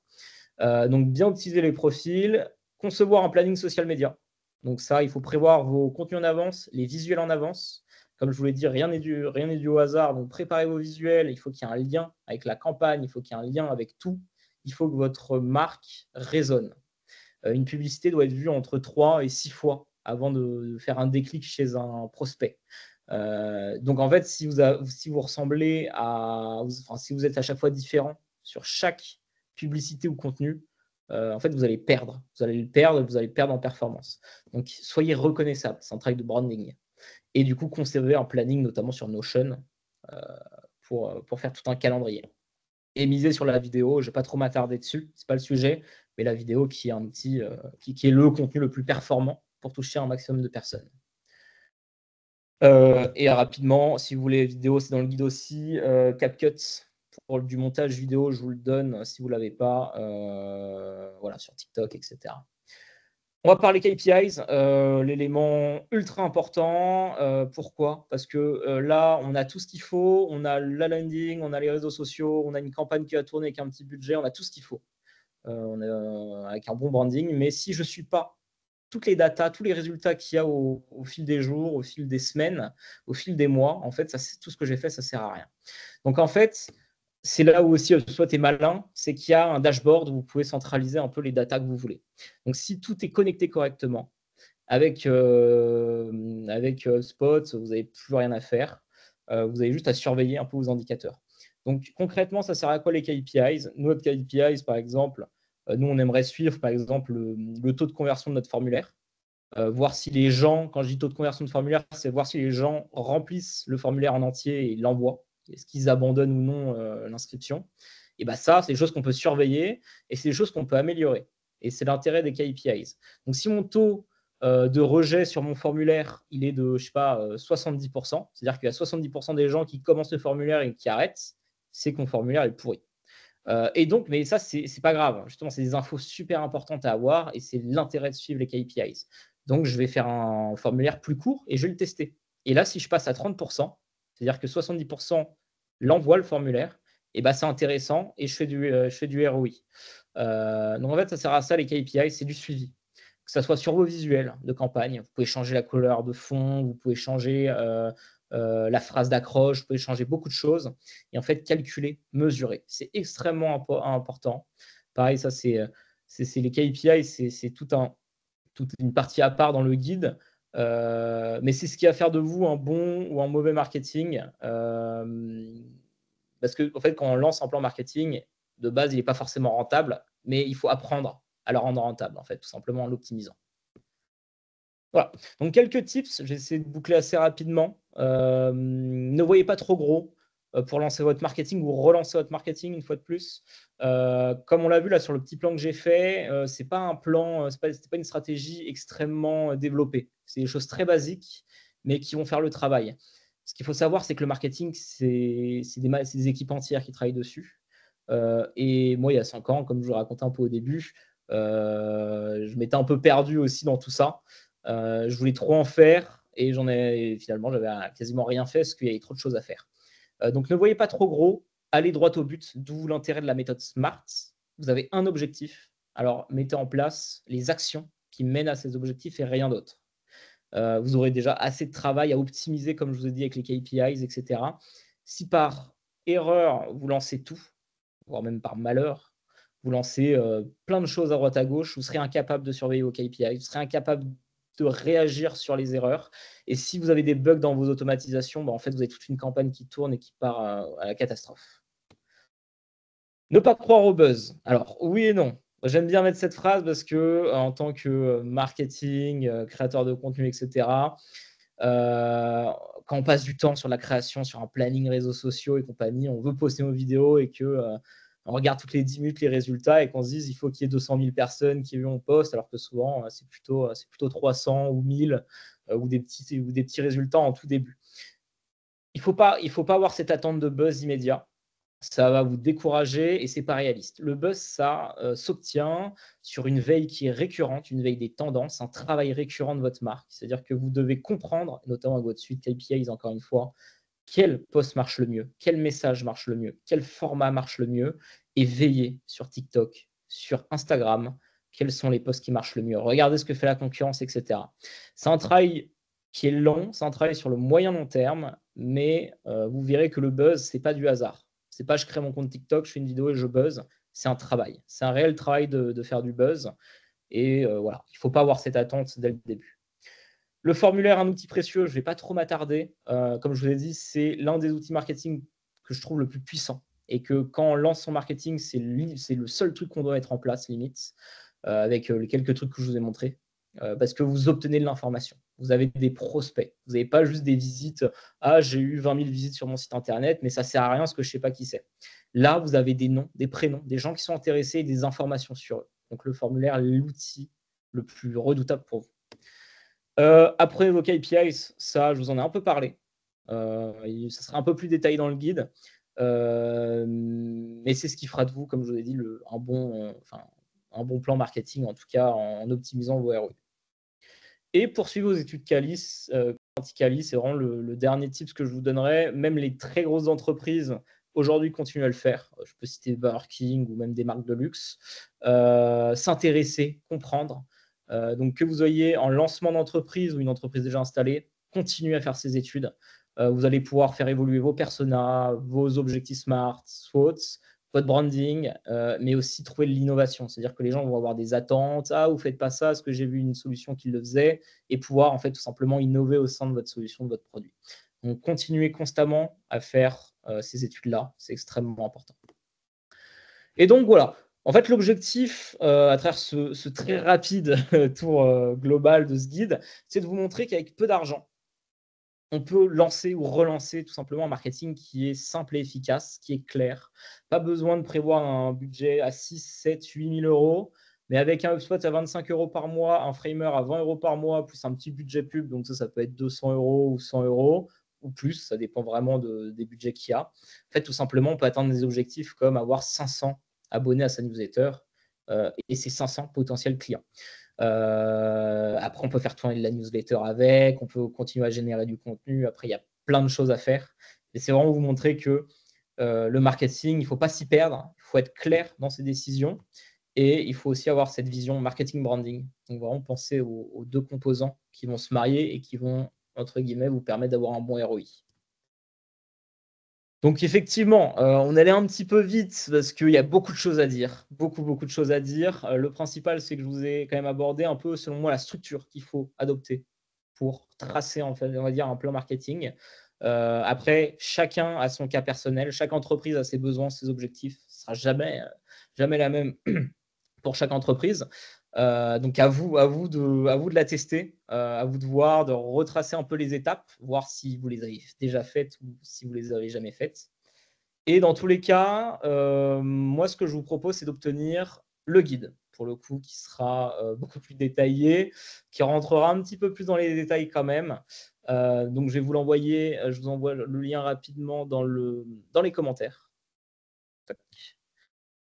Donc bien optimiser les profils, concevoir un planning social média. Donc ça, il faut prévoir vos contenus en avance, les visuels en avance. Comme je vous l'ai dit, rien n'est dû au hasard. Donc préparez vos visuels, il faut qu'il y ait un lien avec la campagne, il faut qu'il y ait un lien avec tout. Il faut que votre marque résonne. Une publicité doit être vue entre 3 et 6 fois avant de faire un déclic chez un prospect. Donc en fait, si vous ressemblez si vous êtes à chaque fois différent sur chaque publicité ou contenu, en fait, vous allez perdre. Vous allez le perdre, vous allez perdre en performance. Donc soyez reconnaissable, c'est un travail de branding. Et du coup, conservez un planning, notamment sur Notion, pour faire tout un calendrier. Et miser sur la vidéo, je ne vais pas trop m'attarder dessus, ce n'est pas le sujet, mais la vidéo qui est un petit, qui est le contenu le plus performant pour toucher un maximum de personnes. Et rapidement, si vous voulez vidéo, c'est dans le guide aussi. CapCut pour du montage vidéo, je vous le donne si vous ne l'avez pas. Voilà, sur TikTok, etc. On va parler KPIs, l'élément ultra important. Pourquoi? Parce que là, on a tout ce qu'il faut. On a la landing, on a les réseaux sociaux, on a une campagne qui va tourner avec un petit budget, on a tout ce qu'il faut. Avec un bon branding. Mais si je ne suis pas toutes les datas, tous les résultats qu'il y a au fil des jours, au fil des semaines, au fil des mois, en fait, tout ce que j'ai fait, ça ne sert à rien. Donc, en fait, c'est là où aussi, soit tu es malin, c'est qu'il y a un dashboard où vous pouvez centraliser un peu les datas que vous voulez. Donc, si tout est connecté correctement, avec Spot, vous n'avez plus rien à faire. Vous avez juste à surveiller un peu vos indicateurs. Donc, concrètement, ça sert à quoi les KPIs? Notre KPIs, par exemple, nous, on aimerait suivre, par exemple, le taux de conversion de notre formulaire. Voir si les gens, quand je dis taux de conversion de formulaire, c'est voir si les gens remplissent le formulaire en entier et l'envoient. Est-ce qu'ils abandonnent ou non l'inscription? Et bien ça, c'est des choses qu'on peut surveiller et c'est des choses qu'on peut améliorer. Et c'est l'intérêt des KPIs. Donc si mon taux de rejet sur mon formulaire, il est de, je sais pas, 70%, c'est-à-dire qu'il y a 70% des gens qui commencent le formulaire et qui arrêtent, c'est que mon formulaire est pourri. Et donc, mais ça, c'est pas grave. Justement, c'est des infos super importantes à avoir et c'est l'intérêt de suivre les KPIs. Donc, je vais faire un formulaire plus court et je vais le tester. Et là, si je passe à 30%, c'est-à-dire que 70% l'envoient le formulaire, et ben, c'est intéressant et je fais du ROI. Donc, en fait, ça sert à ça, les KPIs, c'est du suivi. Que ce soit sur vos visuels de campagne, vous pouvez changer la couleur de fond, vous pouvez changer la phrase d'accroche, vous pouvez changer beaucoup de choses et en fait calculer, mesurer. C'est extrêmement important. Pareil, ça c'est les KPI, c'est toute une partie à part dans le guide. Mais c'est ce qui va faire de vous un bon ou un mauvais marketing. Parce que en fait, quand on lance un plan marketing, de base, il n'est pas forcément rentable, mais il faut apprendre à le rendre rentable, en fait, tout simplement en l'optimisant. Voilà. Donc, quelques tips, j'ai essayé de boucler assez rapidement. Ne voyez pas trop gros pour lancer votre marketing ou relancer votre marketing une fois de plus. Comme on l'a vu là sur le petit plan que j'ai fait, c'est pas un plan, c'est pas une stratégie extrêmement développée. C'est des choses très basiques, mais qui vont faire le travail. Ce qu'il faut savoir, c'est que le marketing, c'est des équipes entières qui travaillent dessus. Et moi, il y a 5 ans, comme je vous racontais un peu au début, je m'étais un peu perdu aussi dans tout ça. Je voulais trop en faire et finalement, j'avais quasiment rien fait parce qu'il y avait trop de choses à faire. Donc, ne voyez pas trop gros, allez droit au but, d'où l'intérêt de la méthode SMART. Vous avez un objectif, alors mettez en place les actions qui mènent à ces objectifs et rien d'autre. Vous aurez déjà assez de travail à optimiser, comme je vous ai dit, avec les KPIs, etc. Si par erreur, vous lancez tout, voire même par malheur, vous lancez plein de choses à droite à gauche, vous serez incapable de surveiller vos KPI, vous serez incapable de réagir sur les erreurs. Et si vous avez des bugs dans vos automatisations, en fait, vous avez toute une campagne qui tourne et qui part à la catastrophe. Ne pas croire au buzz. Alors, oui et non. J'aime bien mettre cette phrase parce que, en tant que marketing, créateur de contenu, etc., quand on passe du temps sur la création, sur un planning réseaux sociaux et compagnie, on veut poster nos vidéos et que on regarde toutes les 10 minutes les résultats et qu'on se dise il faut qu'il y ait 200 000 personnes qui vont on poste, alors que souvent c'est plutôt 300 ou 1000 ou des petits résultats en tout début. Il faut pas avoir cette attente de buzz immédiat. Ça va vous décourager et c'est pas réaliste. Le buzz, ça s'obtient sur une veille qui est récurrente, une veille des tendances, un travail récurrent de votre marque. C'est-à-dire que vous devez comprendre, notamment avec votre suite KPIs, encore une fois, quel post marche le mieux, quel message marche le mieux, quel format marche le mieux, et veiller sur TikTok, sur Instagram, quels sont les posts qui marchent le mieux. Regardez ce que fait la concurrence, etc. C'est un travail qui est long, c'est un travail sur le moyen long terme, mais vous verrez que le buzz, c'est pas du hasard. C'est pas je crée mon compte TikTok, je fais une vidéo et je buzz. C'est un travail. C'est un réel travail de faire du buzz. Et voilà, il ne faut pas avoir cette attente dès le début. Le formulaire, un outil précieux, je ne vais pas trop m'attarder. Comme je vous l'ai dit, c'est l'un des outils marketing que je trouve le plus puissant. Et que quand on lance son marketing, c'est le seul truc qu'on doit mettre en place, limite, avec les quelques trucs que je vous ai montrés. Parce que vous obtenez de l'information. Vous avez des prospects. Vous n'avez pas juste des visites. Ah, j'ai eu 20 000 visites sur mon site internet, mais ça ne sert à rien parce que je ne sais pas qui c'est. Là, vous avez des noms, des prénoms, des gens qui sont intéressés et des informations sur eux. Donc, le formulaire, l'outil le plus redoutable pour vous. Après vos KPIs, ça, je vous en ai un peu parlé. Ça sera un peu plus détaillé dans le guide. Mais c'est ce qui fera de vous, comme je vous ai dit, un bon plan marketing, en tout cas en optimisant vos ROI. Et poursuivre vos études Qualis, Quanticalis, c'est vraiment le dernier tip que je vous donnerais. Même les très grosses entreprises aujourd'hui continuent à le faire. Je peux citer Burger King ou même des marques de luxe. S'intéresser, comprendre. Donc que vous soyez en lancement d'entreprise ou une entreprise déjà installée, continuez à faire ces études. Vous allez pouvoir faire évoluer vos personas, vos objectifs SMART, SWOT, votre branding, mais aussi trouver de l'innovation. C'est-à-dire que les gens vont avoir des attentes. Ah, vous ne faites pas ça, est-ce que j'ai vu une solution qui le faisait, et pouvoir en fait tout simplement innover au sein de votre solution, de votre produit. Donc, continuez constamment à faire ces études-là. C'est extrêmement important. Et donc, voilà. En fait, l'objectif, à travers ce très rapide tour global de ce guide, c'est de vous montrer qu'avec peu d'argent, on peut lancer ou relancer tout simplement un marketing qui est simple et efficace, qui est clair. Pas besoin de prévoir un budget à 6, 7, 8 000 euros, mais avec un HubSpot à 25 euros par mois, un Framer à 20 euros par mois, plus un petit budget pub, donc ça peut être 200 euros ou 100 euros, ou plus, ça dépend vraiment des budgets qu'il y a. En fait, tout simplement, on peut atteindre des objectifs comme avoir 500 abonnés à sa newsletter et ses 500 potentiels clients. Après, on peut faire tourner de la newsletter avec, on peut continuer à générer du contenu. Après, il y a plein de choses à faire. Et c'est vraiment vous montrer que le marketing, il ne faut pas s'y perdre. Il faut être clair dans ses décisions. Et il faut aussi avoir cette vision marketing branding. Donc, vraiment penser aux deux composants qui vont se marier et qui vont, entre guillemets, vous permettre d'avoir un bon ROI. Donc effectivement, on allait un petit peu vite parce qu'il y a beaucoup de choses à dire, beaucoup de choses à dire. Le principal, c'est que je vous ai quand même abordé un peu, selon moi, la structure qu'il faut adopter pour tracer, en fait, on va dire, un plan marketing. Après, chacun a son cas personnel, chaque entreprise a ses besoins, ses objectifs. Ce ne sera jamais la même pour chaque entreprise. Donc à vous de la tester, à vous de voir, de retracer un peu les étapes, voir si vous les avez déjà faites ou si vous les avez jamais faites. Et dans tous les cas, moi ce que je vous propose, c'est d'obtenir le guide, pour le coup, qui sera beaucoup plus détaillé, qui rentrera un petit peu plus dans les détails quand même. Donc je vais vous l'envoyer, je vous envoie le lien rapidement dans les commentaires.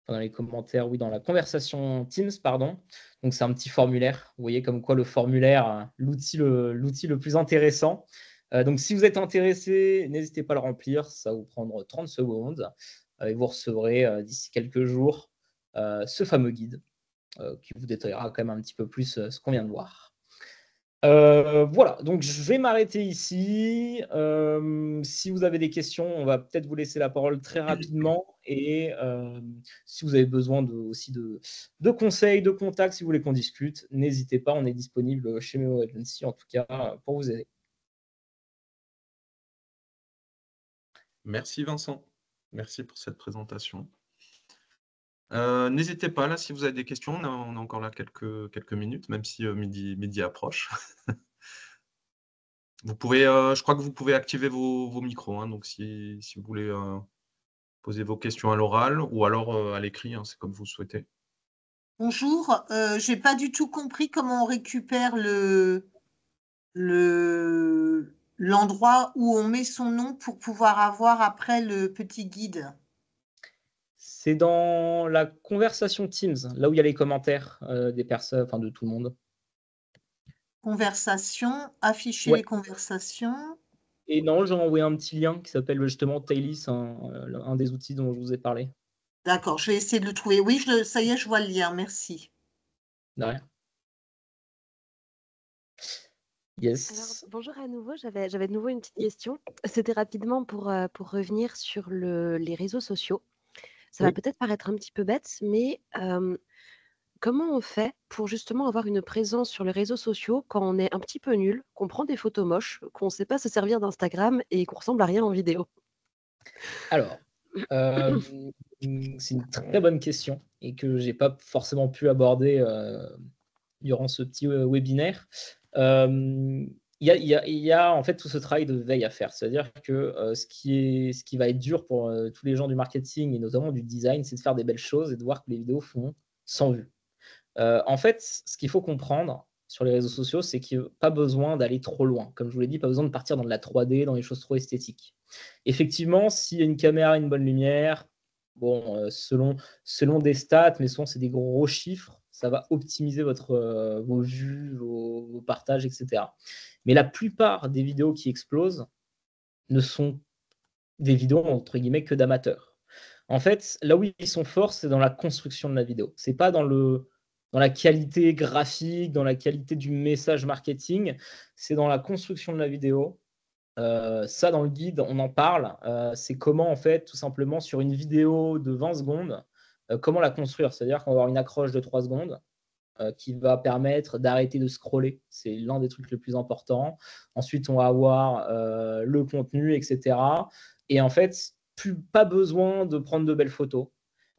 Dans les commentaires, oui, dans la conversation Teams, pardon. Donc, c'est un petit formulaire. Vous voyez comme quoi le formulaire, l'outil le plus intéressant. Donc, si vous êtes intéressé, n'hésitez pas à le remplir. Ça va vous prendre 30 secondes. Et vous recevrez d'ici quelques jours ce fameux guide qui vous détaillera quand même un petit peu plus ce qu'on vient de voir. Voilà, donc je vais m'arrêter ici. Si vous avez des questions, on va peut-être vous laisser la parole très rapidement. Et si vous avez besoin aussi de conseils, de contacts, si vous voulez qu'on discute, n'hésitez pas, on est disponible chez Memo Agency, en tout cas, pour vous aider. Merci Vincent, merci pour cette présentation. N'hésitez pas, là, si vous avez des questions, on a encore là quelques minutes, même si midi approche. Vous pouvez, je crois que vous pouvez activer vos micros, hein, donc si vous voulez poser vos questions à l'oral ou alors à l'écrit, hein, c'est comme vous le souhaitez. Bonjour, j'ai pas du tout compris comment on récupère l'endroit où on met son nom pour pouvoir avoir après le petit guide. C'est dans la conversation Teams, là où il y a les commentaires des personnes, enfin de tout le monde. Conversation, afficher Ouais. les conversations. Et non, j'ai envoyé un petit lien qui s'appelle justement Tailis, un des outils dont je vous ai parlé. D'accord, je vais essayer de le trouver. Oui, ça y est, je vois le lien, merci. De rien. Yes. Alors, bonjour à nouveau, j'avais de nouveau une petite question. C'était rapidement pour revenir sur les réseaux sociaux. Ça va Oui. peut-être paraître un petit peu bête, mais comment on fait pour justement avoir une présence sur les réseaux sociaux quand on est un petit peu nul, qu'on prend des photos moches, qu'on ne sait pas se servir d'Instagram et qu'on ressemble à rien en vidéo? Alors, c'est une très bonne question et que je n'ai pas forcément pu aborder durant ce petit webinaire. Il y a en fait tout ce travail de veille à faire. C'est-à-dire que ce qui va être dur pour tous les gens du marketing et notamment du design, c'est de faire des belles choses et de voir que les vidéos font 100 vues. En fait, ce qu'il faut comprendre, sur les réseaux sociaux, c'est qu'il n'y a pas besoin d'aller trop loin. Comme je vous l'ai dit, pas besoin de partir dans de la 3D, dans des choses trop esthétiques. Effectivement, s'il y a une caméra, une bonne lumière, bon, selon des stats, mais souvent c'est des gros chiffres, ça va optimiser vos vues, vos partages, etc. Mais la plupart des vidéos qui explosent ne sont des vidéos entre guillemets que d'amateurs. En fait, là où ils sont forts, c'est dans la construction de la vidéo. C'est pas dans la qualité graphique, dans la qualité du message marketing, c'est dans la construction de la vidéo. Ça, dans le guide, on en parle. C'est comment, en fait, tout simplement, sur une vidéo de 20 secondes, comment la construire. C'est-à-dire qu'on va avoir une accroche de 3 secondes qui va permettre d'arrêter de scroller. C'est l'un des trucs les plus importants. Ensuite, on va avoir le contenu, etc. Et en fait, pas besoin de prendre de belles photos,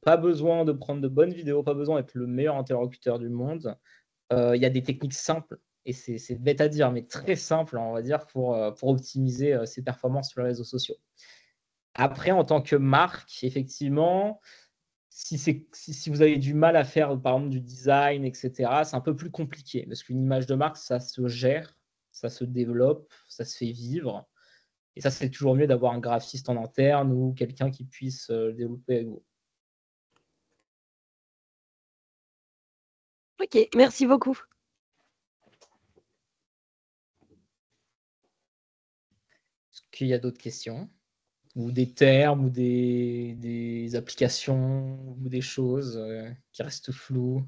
pas besoin de prendre de bonnes vidéos, pas besoin d'être le meilleur interlocuteur du monde. Il y a des techniques simples, et c'est bête à dire, mais très simples, on va dire, pour optimiser ses performances sur les réseaux sociaux. Après, en tant que marque, effectivement, si vous avez du mal à faire, par exemple, du design, etc., c'est un peu plus compliqué, parce qu'une image de marque, ça se gère, ça se développe, ça se fait vivre. Et ça, c'est toujours mieux d'avoir un graphiste en interne ou quelqu'un qui puisse développer avec vous. Ok, merci beaucoup. Est-ce qu'il y a d'autres questions? Ou des termes, ou des applications, ou des choses qui restent floues?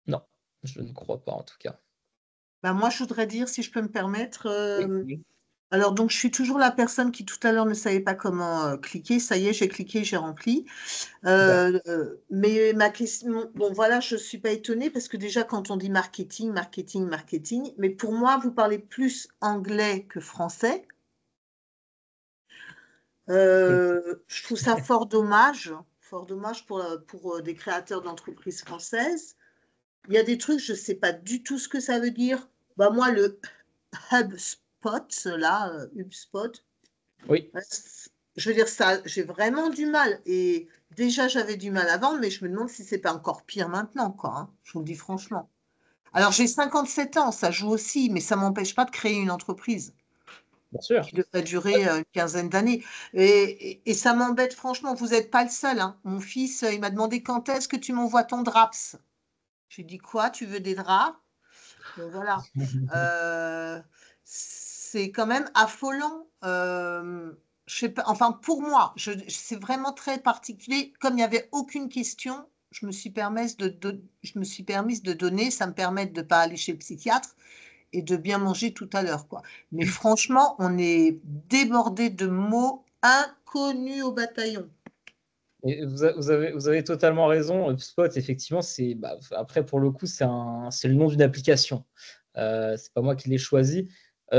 Non, je ne crois pas en tout cas. Ben, moi, je voudrais dire, si je peux me permettre, Oui. alors donc je suis toujours la personne qui tout à l'heure ne savait pas comment cliquer. Ça y est, j'ai cliqué, j'ai rempli. Mais ma question, bon voilà, je ne suis pas étonnée parce que déjà quand on dit marketing, marketing, marketing, mais pour moi, vous parlez plus anglais que français. Je trouve ça fort dommage pour des créateurs d'entreprises françaises. Il y a des trucs, je ne sais pas du tout ce que ça veut dire. Bah, moi, le HubSpot, là, HubSpot, Oui. je veux dire, ça, j'ai vraiment du mal. Et déjà, j'avais du mal avant, mais je me demande si c'est pas encore pire maintenant, quoi, hein. Je vous le dis franchement. Alors, j'ai 57 ans, ça joue aussi, mais ça ne m'empêche pas de créer une entreprise Bien sûr. qui devrait durer une quinzaine d'années. Et ça m'embête, franchement, vous n'êtes pas le seul, hein. Mon fils, il m'a demandé quand est-ce que tu m'envoies ton DRAPS. Je lui ai dit quoi, tu veux des draps? Donc voilà. C'est quand même affolant. Je sais pas, enfin, pour moi, c'est vraiment très particulier. Comme il n'y avait aucune question, je me suis permise de donner, ça me permet de ne pas aller chez le psychiatre et de bien manger tout à l'heure, quoi. Mais franchement, on est débordé de mots inconnus au bataillon. Et vous avez totalement raison. HubSpot, effectivement, après, pour le coup, c'est le nom d'une application. C'est pas moi qui l'ai choisi.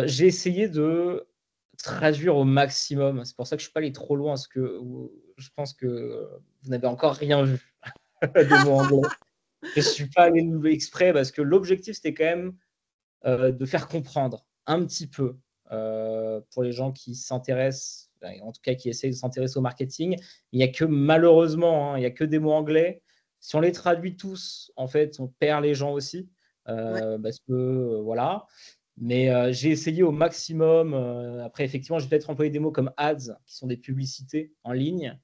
J'ai essayé de traduire au maximum. C'est pour ça que je ne suis pas allé trop loin, parce que je pense que vous n'avez encore rien vu des mots anglais. Je ne suis pas allé exprès, parce que l'objectif, c'était quand même de faire comprendre un petit peu pour les gens qui s'intéressent, en tout cas qui essayent de s'intéresser au marketing. Il n'y a que malheureusement, hein, il n'y a que des mots anglais. Si on les traduit tous, en fait, on perd les gens aussi. Parce que voilà. Mais j'ai essayé au maximum. Après, effectivement, j'ai peut-être employé des mots comme ads, qui sont des publicités en ligne.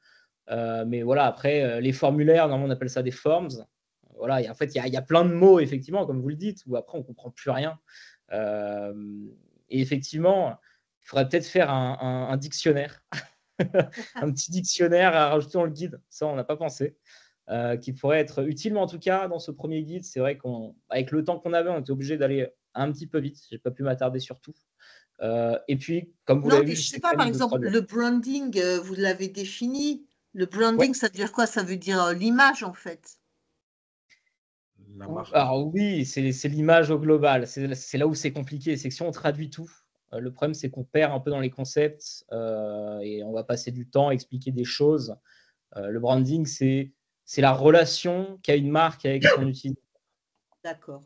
Mais voilà, après, les formulaires, normalement, on appelle ça des forms. Voilà, en fait, il y a plein de mots, effectivement, comme vous le dites, où après, on ne comprend plus rien. Et effectivement, il faudrait peut-être faire un dictionnaire, un petit dictionnaire à rajouter dans le guide. Ça, on n'a pas pensé. Qui pourrait être utile, mais en tout cas, dans ce premier guide, c'est vrai qu'avec le temps qu'on avait, on était obligé d'aller un petit peu vite. Je n'ai pas pu m'attarder sur tout. Et puis, comme vous Non, l'avez mais vu, je ne sais j'essaie pas, quand par même de exemple, traduire. le branding, vous l'avez défini. Le Ouais. branding, ça veut dire quoi? Ça veut dire l'image, en fait. La marque. Alors oui, c'est l'image au global. C'est là où c'est compliqué. C'est que si on traduit tout, le problème, c'est qu'on perd un peu dans les concepts et on va passer du temps à expliquer des choses. Le branding, c'est la relation qu'a une marque avec son utilisateur. D'accord.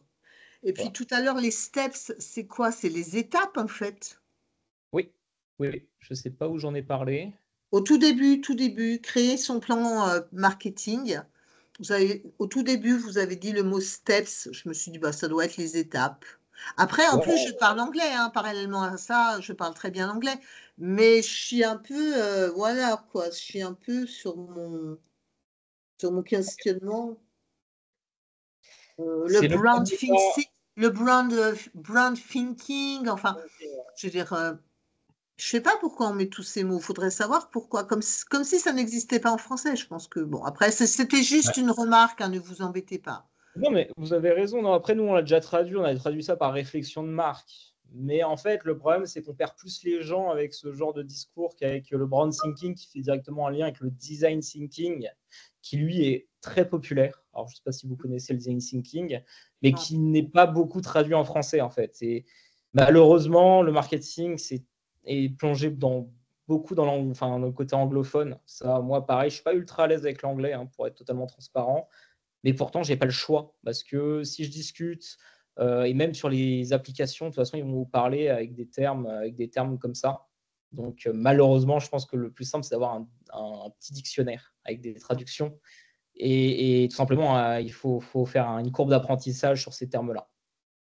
Et puis Voilà. tout à l'heure, les steps, c'est quoi? C'est les étapes, en fait. Oui. Je ne sais pas où j'en ai parlé. Au tout début, créer son plan marketing. Au tout début, vous avez dit le mot steps. Je me suis dit, bah, ça doit être les étapes. Après, en plus, je parle anglais, hein, parallèlement à ça, je parle très bien anglais. Mais je suis un peu, voilà, quoi, je suis un peu sur mon questionnement. Le C'est le brand premier pas. thinking, brand thinking, enfin, je veux dire, je sais pas pourquoi on met tous ces mots. Faudrait savoir pourquoi, comme si ça n'existait pas en français. Je pense que bon, après, c'était juste une remarque, hein, ne vous embêtez pas. Non, mais vous avez raison. Non, après, nous, on l'a déjà traduit. On a traduit ça par réflexion de marque. Mais en fait, le problème, c'est qu'on perd plus les gens avec ce genre de discours qu'avec le brand thinking qui fait directement un lien avec le design thinking, qui lui est très populaire. Alors, je ne sais pas si vous connaissez le design thinking, mais Non. qui n'est pas beaucoup traduit en français, en fait. Et malheureusement, le marketing est plongé beaucoup dans le côté anglophone. Ça, moi, pareil, je ne suis pas ultra à l'aise avec l'anglais, hein, pour être totalement transparent. Mais pourtant, je n'ai pas le choix parce que si je discute, et même sur les applications, de toute façon, ils vont vous parler avec des termes comme ça. Donc, malheureusement, je pense que le plus simple, c'est d'avoir un petit dictionnaire avec des traductions. Et tout simplement, il faut faire une courbe d'apprentissage sur ces termes-là.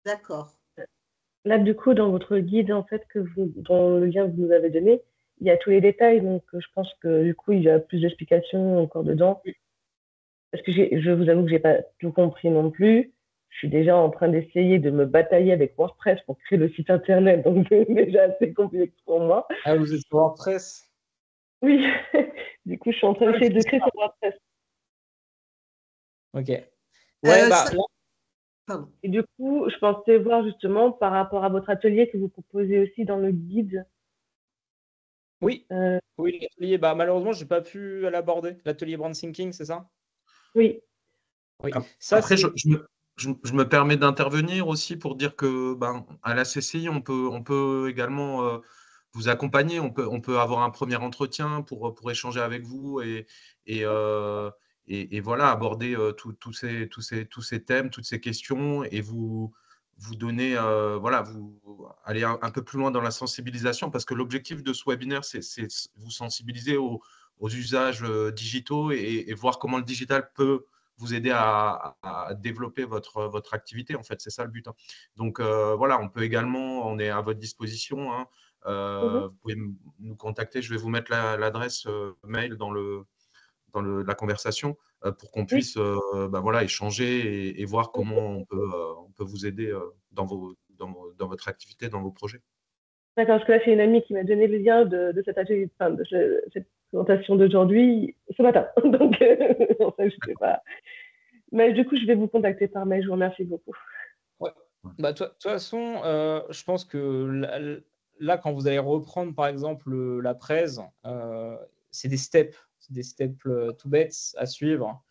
D'accord. Là, du coup, dans votre guide, en fait, dans le lien que vous nous avez donné, il y a tous les détails. Donc, je pense que du coup, il y a plus d'explications encore dedans. Oui. Parce que je vous avoue que j'ai pas tout compris non plus. Je suis déjà en train d'essayer de me batailler avec WordPress pour créer le site internet. Donc, c'est déjà assez complexe pour moi. Ah, vous êtes sur WordPress? Oui. Du coup, je suis en train d'essayer de créer sur WordPress. Ok. Ouais, Ça- là, Pardon. Et du coup, je pensais voir justement par rapport à votre atelier que vous proposez aussi dans le guide. oui. Euh, Oui, l'atelier, malheureusement, je n'ai pas pu l'aborder. L'atelier brand thinking, c'est ça? oui. Oui. Ça, Après, c'est. je me permets d'intervenir aussi pour dire que à la CCI, on peut également vous accompagner. On peut avoir un premier entretien pour échanger avec vous et, euh, et voilà, aborder tous ces thèmes, toutes ces questions et vous donner, voilà, vous aller un peu plus loin dans la sensibilisation parce que l'objectif de ce webinaire, c'est vous sensibiliser aux usages digitaux et voir comment le digital peut vous aider à développer votre activité. En fait, c'est ça le but. Hein. Donc, voilà, on est à votre disposition. Hein. Vous pouvez nous contacter. Je vais vous mettre l'adresse mail dans la conversation pour qu'on Oui. puisse voilà, échanger et voir comment on peut vous aider dans votre activité, dans vos projets. D'accord, parce que là, c'est une amie qui m'a donné le lien de cet atelier, enfin, cette présentation d'aujourd'hui ce matin. Donc, en fait, je sais pas. Mais du coup, je vais vous contacter par mail. Je vous remercie beaucoup. Ouais. De toute façon, je pense que là, quand vous allez reprendre, par exemple, la presse, c'est des steps. C'est des steps tout bêtes à suivre.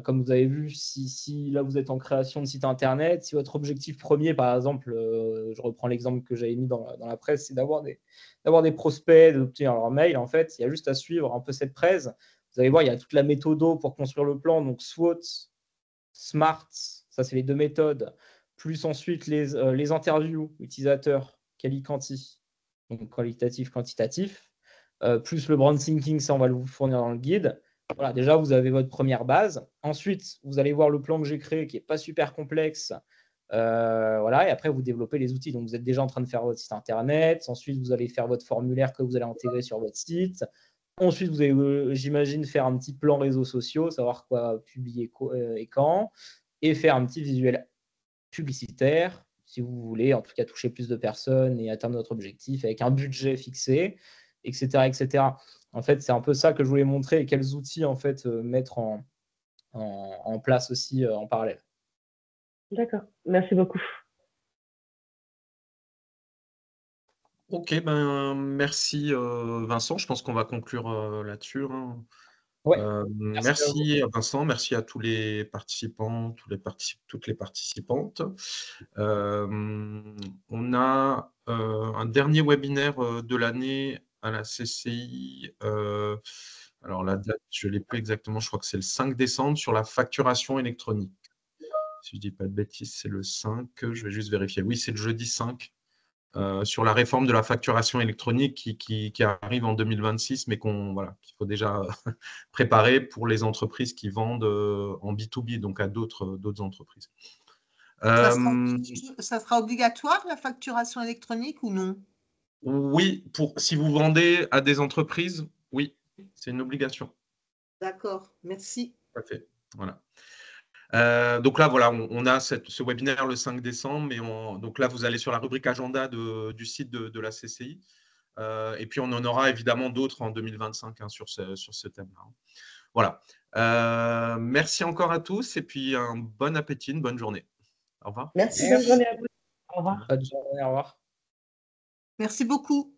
Comme vous avez vu, si là, vous êtes en création de site internet, si votre objectif premier, par exemple, je reprends l'exemple que j'avais mis dans la presse, c'est d'avoir des prospects, d'obtenir leur mail, en fait, il y a juste à suivre un peu cette presse. Vous allez voir, il y a toute la méthode pour construire le plan, donc SWOT, SMART, ça c'est les deux méthodes, plus ensuite les interviews utilisateurs, quali-quanti, donc qualitatif, quantitatif, plus le brand thinking, ça on va vous fournir dans le guide. Voilà, déjà vous avez votre première base. Ensuite, vous allez voir le plan que j'ai créé qui n'est pas super complexe. Voilà, et après vous développez les outils. Donc vous êtes déjà en train de faire votre site internet. Ensuite, vous allez faire votre formulaire que vous allez intégrer sur votre site. Ensuite, vous allez, j'imagine, faire un petit plan réseaux sociaux, savoir quoi publier et quand, et faire un petit visuel publicitaire, si vous voulez, en tout cas toucher plus de personnes et atteindre notre objectif avec un budget fixé, etc., etc. En fait, c'est un peu ça que je voulais montrer et quels outils en fait mettre en place aussi en parallèle. D'accord. Merci beaucoup. Ok, merci Vincent. Je pense qu'on va conclure là-dessus. Hein. Ouais, merci à vous. Merci à Vincent, merci à tous les participants, toutes les participantes. On a un dernier webinaire de l'année à la CCI. Alors la date, je ne l'ai plus exactement, je crois que c'est le 5 décembre sur la facturation électronique. Si je ne dis pas de bêtises, c'est le 5, je vais juste vérifier. Oui, c'est le jeudi 5 sur la réforme de la facturation électronique qui arrive en 2026, mais qu'il faut déjà préparer pour les entreprises qui vendent en B2B, donc à d'autres entreprises. Ça sera obligatoire, la facturation électronique ou non? Oui, si vous vendez à des entreprises, oui, c'est une obligation. D'accord, merci. Tout à fait. Voilà. Donc là, voilà, on a ce webinaire le 5 décembre, mais donc là, vous allez sur la rubrique agenda du site de la CCI. Et puis, on en aura évidemment d'autres en 2025 sur ce thème-là. Voilà. Merci encore à tous et puis un bon appétit, une bonne journée. Au revoir. Merci, bonne journée à vous. Au revoir. Bonne journée, au revoir. Merci beaucoup.